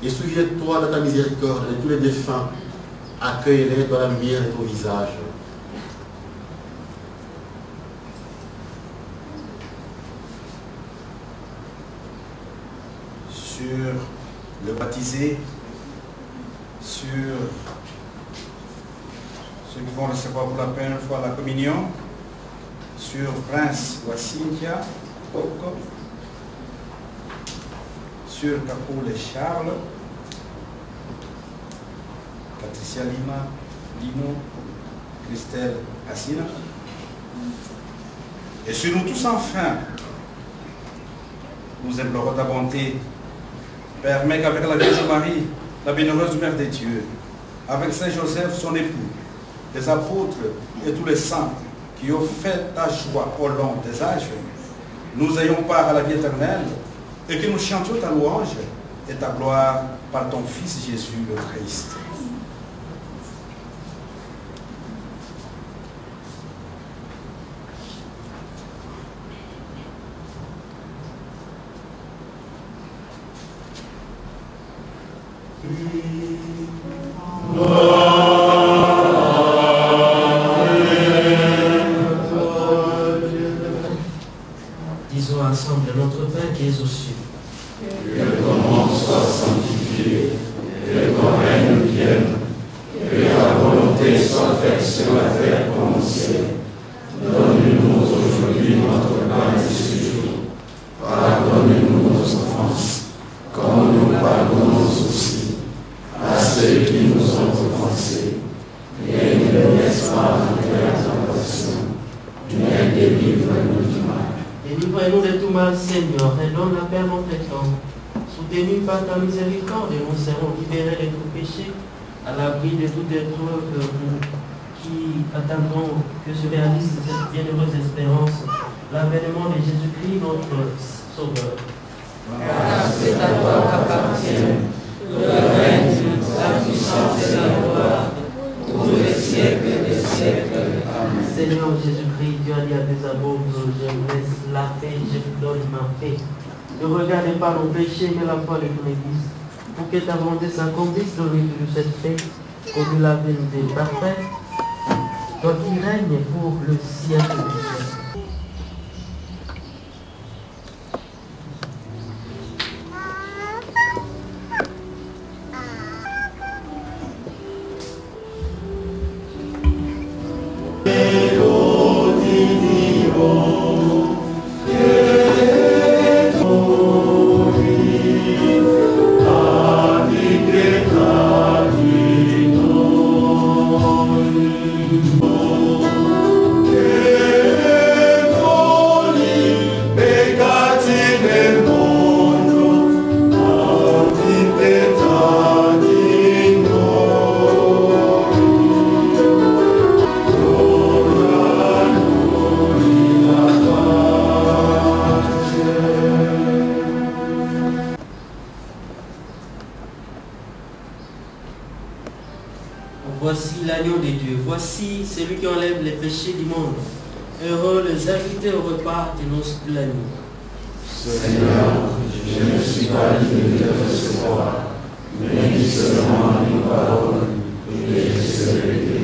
Et souviens-toi de ta miséricorde de tous les défunts, accueille-les dans la lumière de ton visage. Sur le baptisé, sur ceux qui vont recevoir pour la première fois la communion, sur Prince Wassintia, sur Capoul et Charles, Patricia Lima, Lino, Christelle Assina, et sur nous tous enfin, nous implorons ta bonté. Permets qu'avec la Vierge Marie, la bienheureuse Mère de Dieu, avec Saint Joseph, son époux, les apôtres et tous les saints qui ont fait ta joie au long des âges, nous ayons part à la vie éternelle et que nous chantions ta louange et ta gloire par ton Fils Jésus le Christ. Disons ensemble notre Père qui es aux cieux. Que ton nom soit sanctifié, que ton règne vienne, que ta volonté soit faite sur la terre comme au ciel. Donne-nous aujourd'hui notre pain de ce jour. Pardonne-nous nos offenses, comme nous pardonnons aussi à ceux qui nous ont offensés. Et ne nous laisse pas entrer en tentation, mais délivre-nous du mal. Délivre-nous de tout mal, Seigneur, et donne la paix à notre temps. Soutenus par ta miséricorde, nous serons libérés de tout péché, à l'abri de toute épreuve, nous qui attendons que se réalise cette bienheureuse espérance, l'avènement de Jésus-Christ, notre Sauveur. Car c'est à toi qu'appartient le règne, la puissance et la gloire, pour les siècles des siècles. Amen. Seigneur Jésus-Christ, tu as dit à tes apôtres, je vous laisse la paix, je vous donne ma paix. Ne regardez pas nos péchés, mais la foi de ton Église, pour que ta volonté s'accomplisse dans le but de cette paix, comme la vérité parfaite, toi qui règnes pour le siècle des siècles. Voici l'agneau de Dieu, voici celui qui enlève les péchés du monde. Heureux les invités au repas de noces de l'agneau. Seigneur, je ne suis pas digne de te recevoir, mais dis seulement une parole et je serai guéri.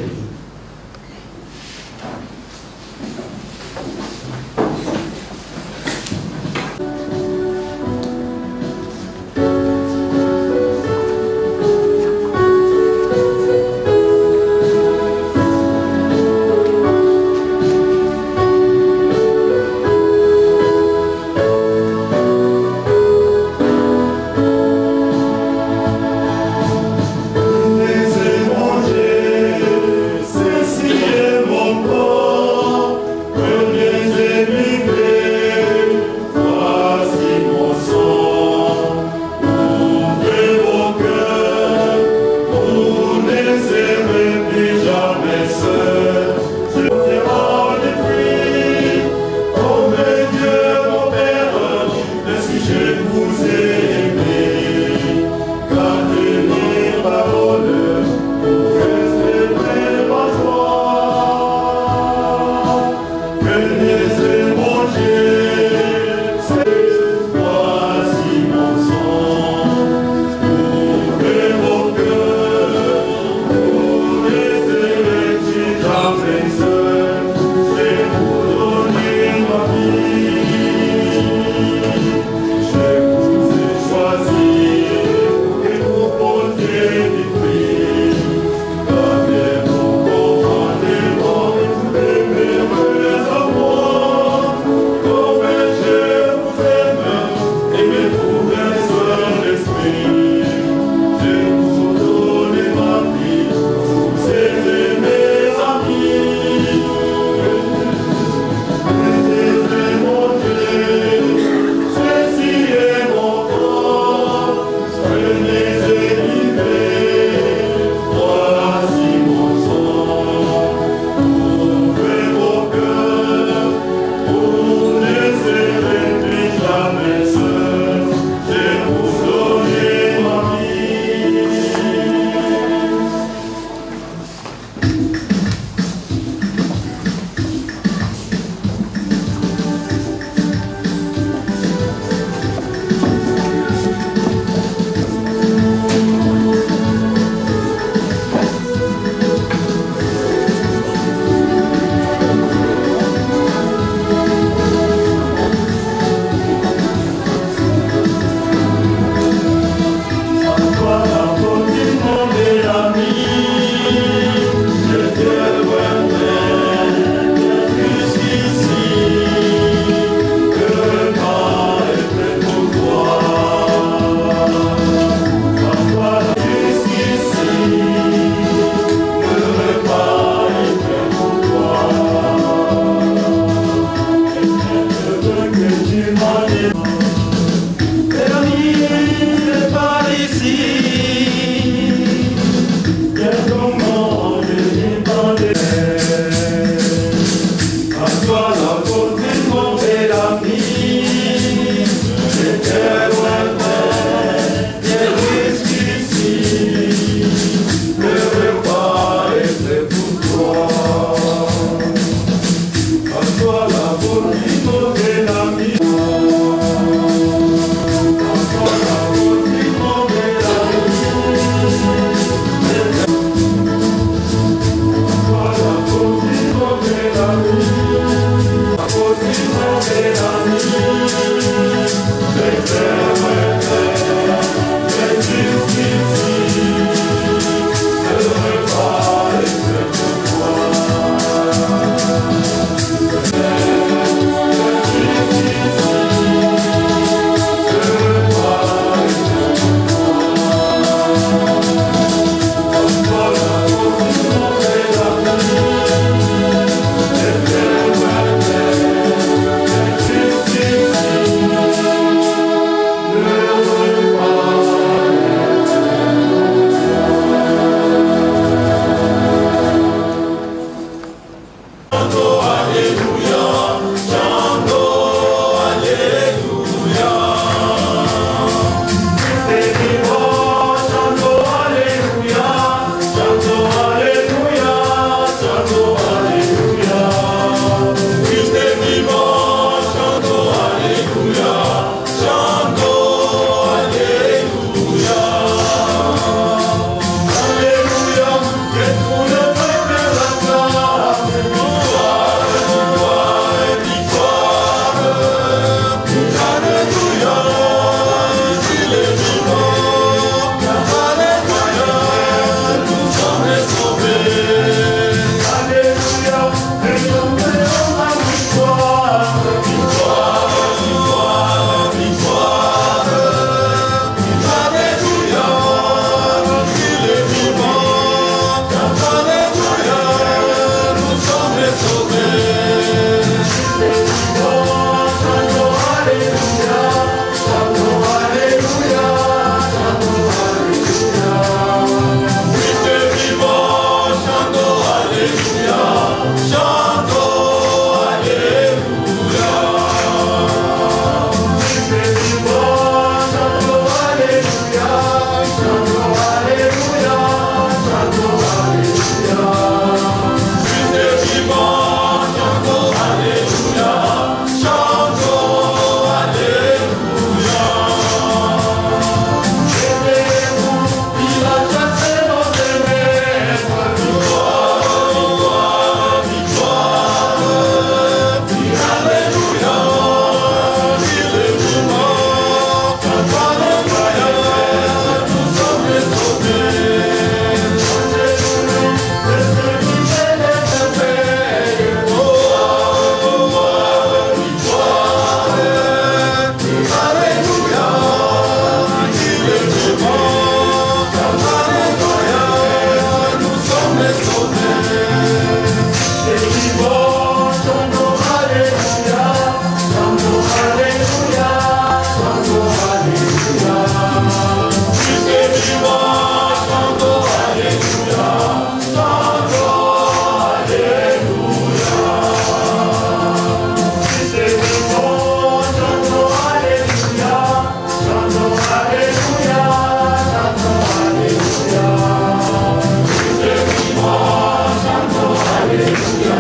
Alléluia.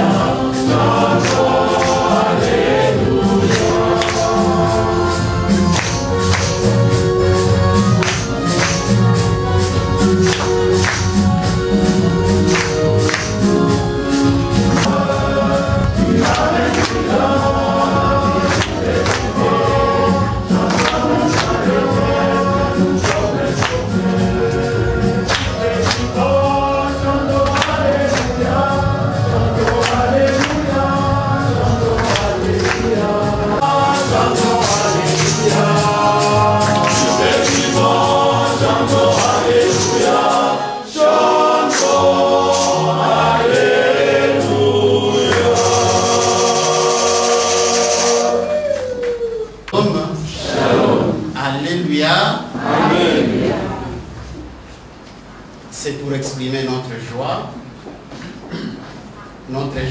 C'est pour exprimer notre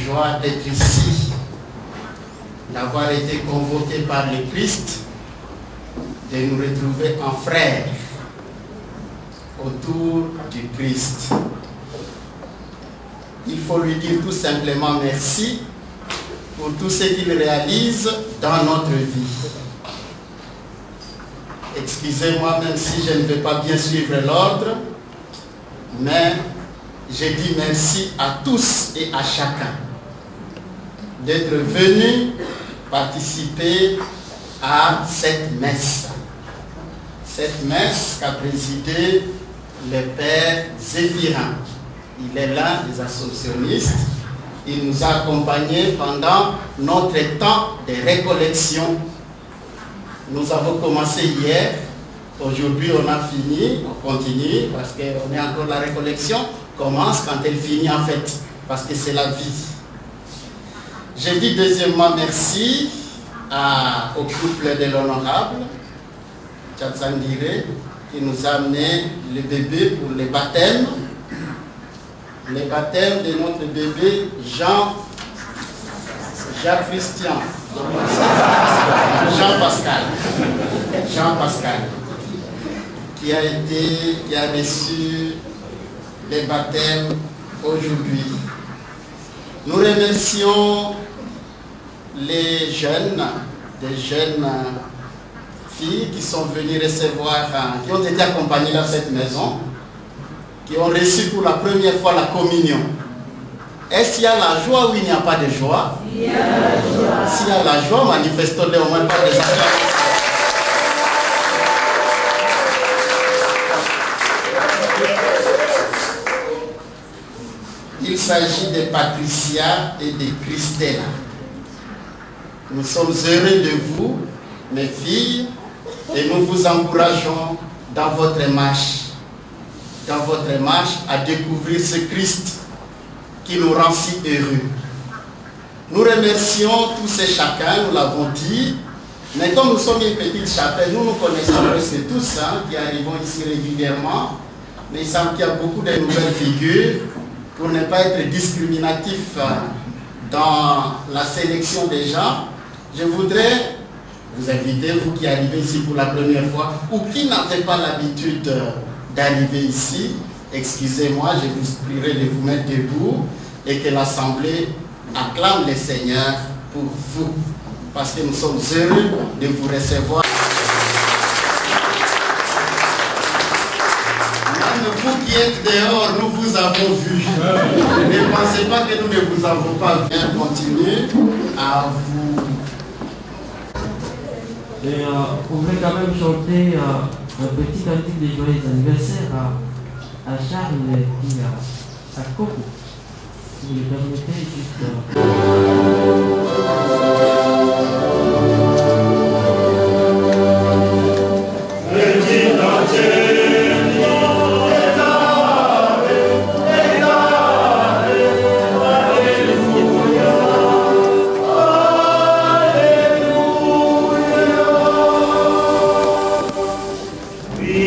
joie d'être ici, d'avoir été convoqué par le Christ, de nous retrouver en frères autour du Christ. Il faut lui dire tout simplement merci pour tout ce qu'il réalise dans notre vie. Excusez-moi même si je ne vais pas bien suivre l'ordre, mais je dis merci à tous et à chacun d'être venus participer à cette messe. Cette messe qu'a présidé le Père Zéphirin. Il est l'un des assomptionnistes. Il nous a accompagnés pendant notre temps de récollection. Nous avons commencé hier. Aujourd'hui, on a fini. On continue parce qu'on est encore la récollection. Commence quand elle finit en fait. Parce que c'est la vie. Je dis deuxièmement merci au couple de l'honorable Tchatsandire qui nous a amené le bébé pour le baptême. Le baptême de notre bébé Jean-Christian. Jean-Pascal. Qui a reçu le baptême aujourd'hui. Nous remercions les jeunes filles qui sont venues recevoir, qui ont été accompagnées dans cette maison, qui ont reçu pour la première fois la communion. Est-ce qu'il y a la joie ou il n'y a pas de joie? Il y a la joie. S'il y a la joie, manifestons-le au moins par des acclamations. Il s'agit de Patricia et de Christella. Nous sommes heureux de vous, mes filles, et nous vous encourageons dans votre marche à découvrir ce Christ qui nous rend si heureux. Nous remercions tous et chacun, nous l'avons dit, mais comme nous sommes une petite chapelle, nous nous connaissons presque tous, qui arrivons ici régulièrement, mais il semble qu'il y a beaucoup de nouvelles figures. Pour ne pas être discriminatif dans la sélection des gens, je voudrais vous inviter, vous qui arrivez ici pour la première fois, ou qui n'avez pas l'habitude d'arriver ici, excusez-moi, je vous prierai de vous mettre debout et que l'Assemblée acclame le Seigneur pour vous, parce que nous sommes heureux de vous recevoir. Vous qui êtes dehors, nous vous avons vu. Ne pensez pas que nous ne vous avons pas vu. Continuez à vous. Et on voulait quand même chanter un petit cantique de joyeux anniversaire à Charles et à Coco. Si vous le permettez, juste... We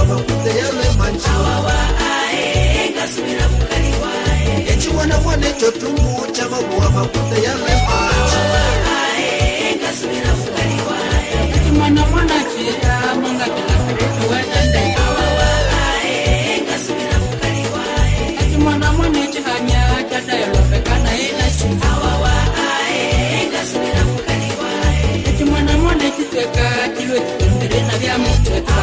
makuta yale manchi echiwana mwana echo tumu chamabuwa makuta yale manchi mwana mwana chita munga kila kretu wetende mwana mwana chihanya chata yolofekana ina chita mwana mwana chitweka kilwe chitundire na vya mutweka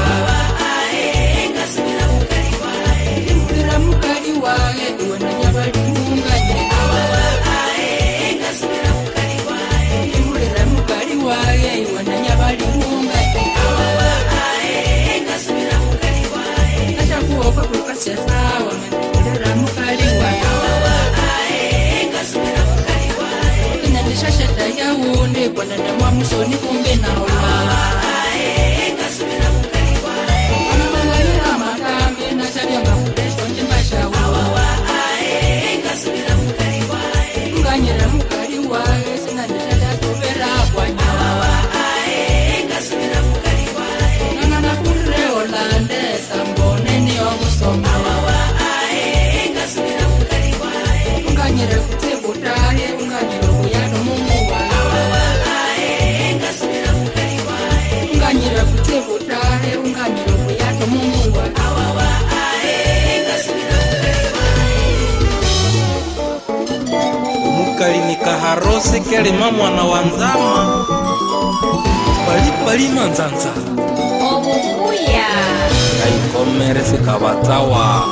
imurira mukali wae iwana nyabali munganye imurira mukali wae iwana nyabali munganye achakuoka kukasesawa imurira mukali wae inandishashata yaunde kwana namwa musoni kumbe naula amamangalira makambe nachavyanga kudesho njimbashawa nganyira mukali wae sinandishachakuvera kwanya nangana kurire olande samboneni omusoma unganyire kutebutahe unganyire kuyano mungu unganyire kutebutahe unganyire kuyano mungu mukali nikaharose kelema mwana wa nzama palipalima nzanza obubuya kaikomerese kabatawa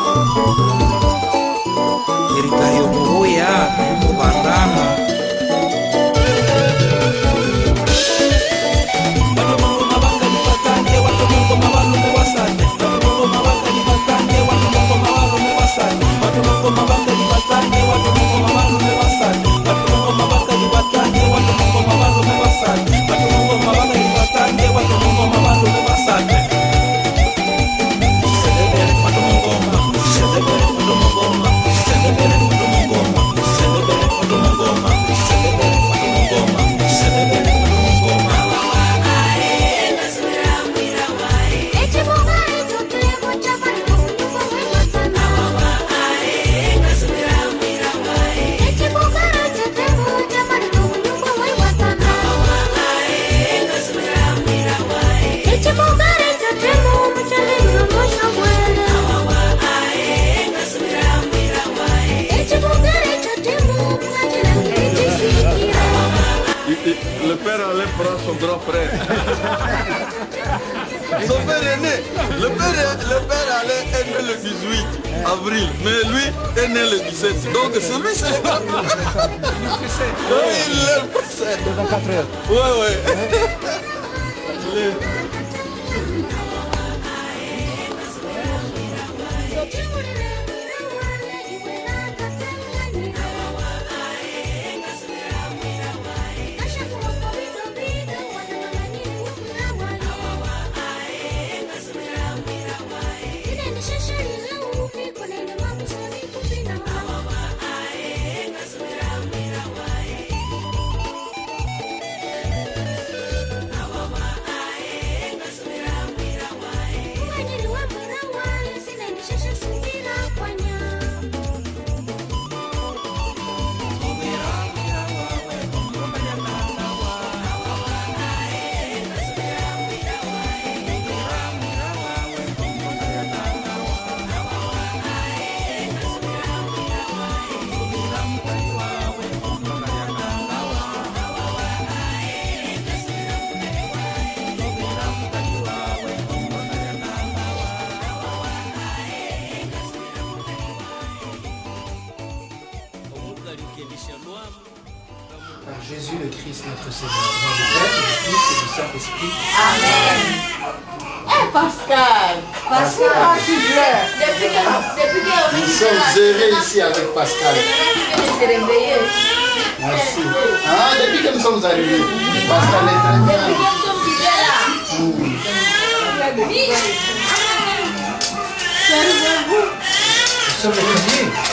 erikayo bubuya nebubandana Le père allait prendre son grand frère. Son père est né. Le père allait être né le 18 avril, mais lui est né le 17. Donc celui c'est il le précède. De 24 heures. Ouais. Par Jésus le Christ, notre Seigneur, au nom du Père, du Fils et du Saint-Esprit. Amen. Pascal, tu pleures. Depuis que Nous sommes heureux ici avec Pascal. Merci. Ah, depuis que nous sommes arrivés, Pascal est très bien. Depuis que nous sommes là. Nous sommes les premiers.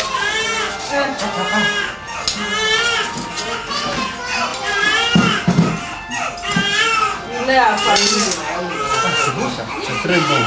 La famille. C'est beau ça, c'est très bon.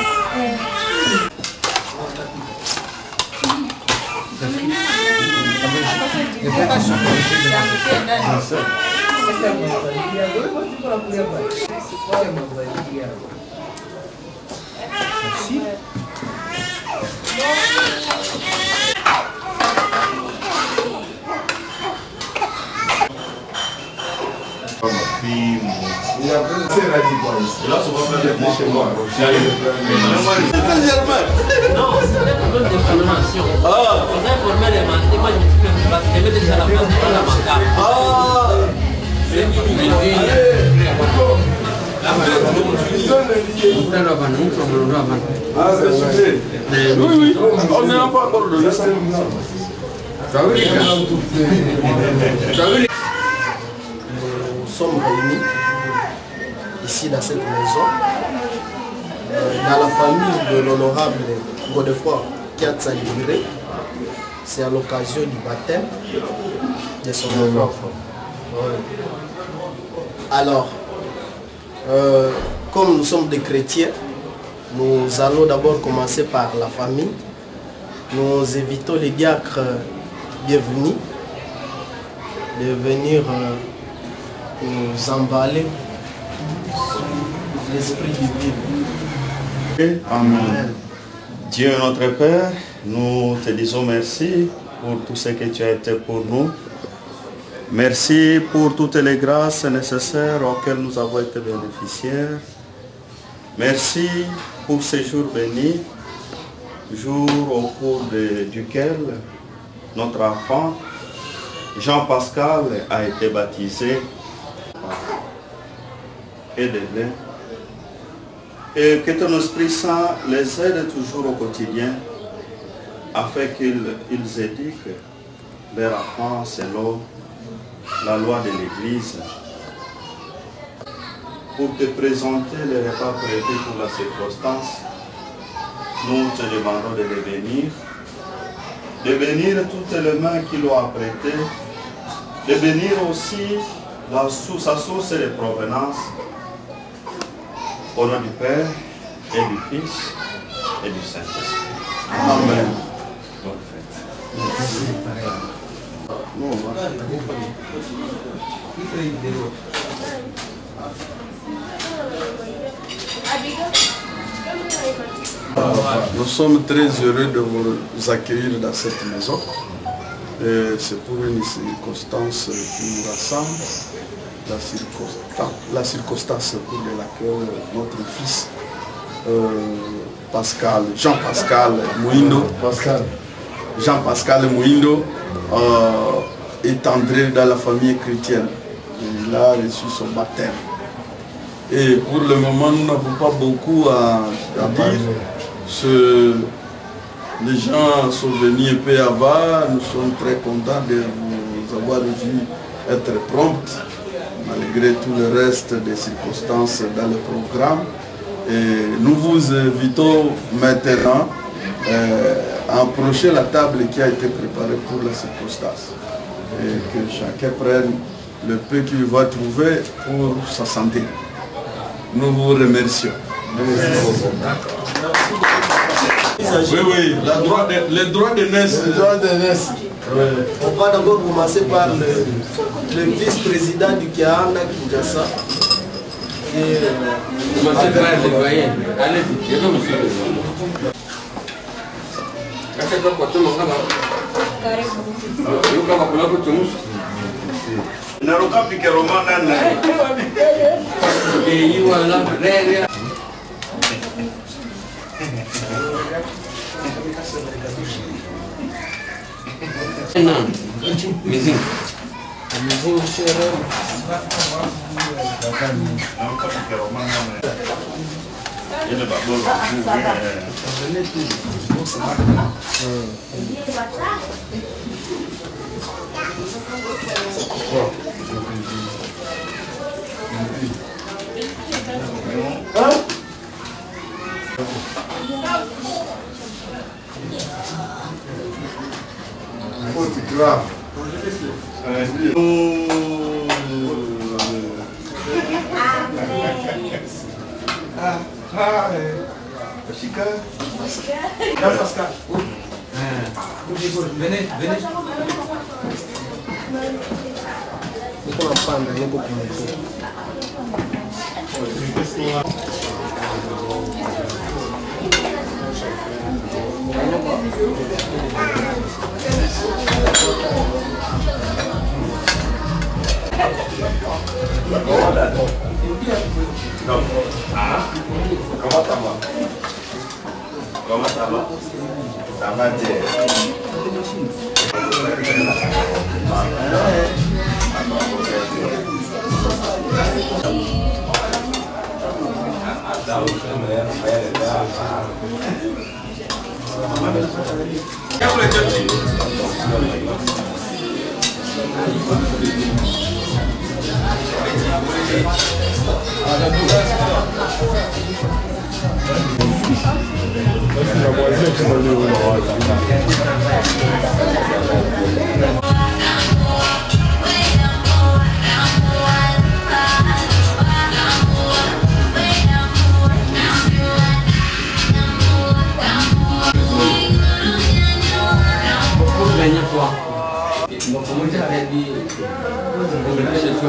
Oui, on n'est pas encore de la scène. Nous sommes réunis ici dans cette maison, dans la famille de l'honorable Godefroy Kiatsa-Libré. C'est à l'occasion du baptême de son enfant. Alors, comme nous sommes des chrétiens, nous allons d'abord commencer par la famille. Nous invitons les diacres bienvenus de venir nous emballer l'esprit du Bible. Amen. Dieu notre Père, nous te disons merci pour tout ce que tu as été pour nous. Merci pour toutes les grâces nécessaires auxquelles nous avons été bénéficiaires. Merci pour ces jours bénis, jour au cours duquel notre enfant Jean-Pascal a été baptisé et d'élevé. Et que ton Esprit Saint les aide toujours au quotidien afin qu'ils éduquent leurs enfants selon la loi de l'Église. Pour te présenter les repas prévus pour la circonstance, nous te demandons de les bénir toutes les mains qui l'ont apprêté, de bénir aussi sa source de provenance, au nom du Père et du Fils et du Saint-Esprit. Amen. Bonne fête. Nous sommes très heureux de vous accueillir dans cette maison. C'est pour une circonstance qui nous rassemble, la circonstance pour laquelle notre fils Jean-Pascal Mouindo est entré dans la famille chrétienne. Il a reçu son baptême. Et pour le moment, nous n'avons pas beaucoup à dire. Les gens sont venus un peu avant. Nous sommes très contents de vous avoir vu être promptes, malgré tout le reste des circonstances dans le programme. Et nous vous invitons maintenant à approcher la table qui a été préparée pour la circonstance. Et que chacun prenne le peu qu'il va trouver pour sa santé. Nous vous remercions. Oui, les droits de naissance. On va d'abord commencer par le vice-président du Kiana Kinshasa. Commencez par le doyen. Allez-y, je vais me suivre. Naruka pike romana na. Et voilà, non, Mizinho. Mizinho cheirou. Ele babou. Faute grave. Chica. Pascal. Venez, venez. Niko napanda, niko kumekuwa. Comment ça va? Comment ça va? Ça va bien. Gracias.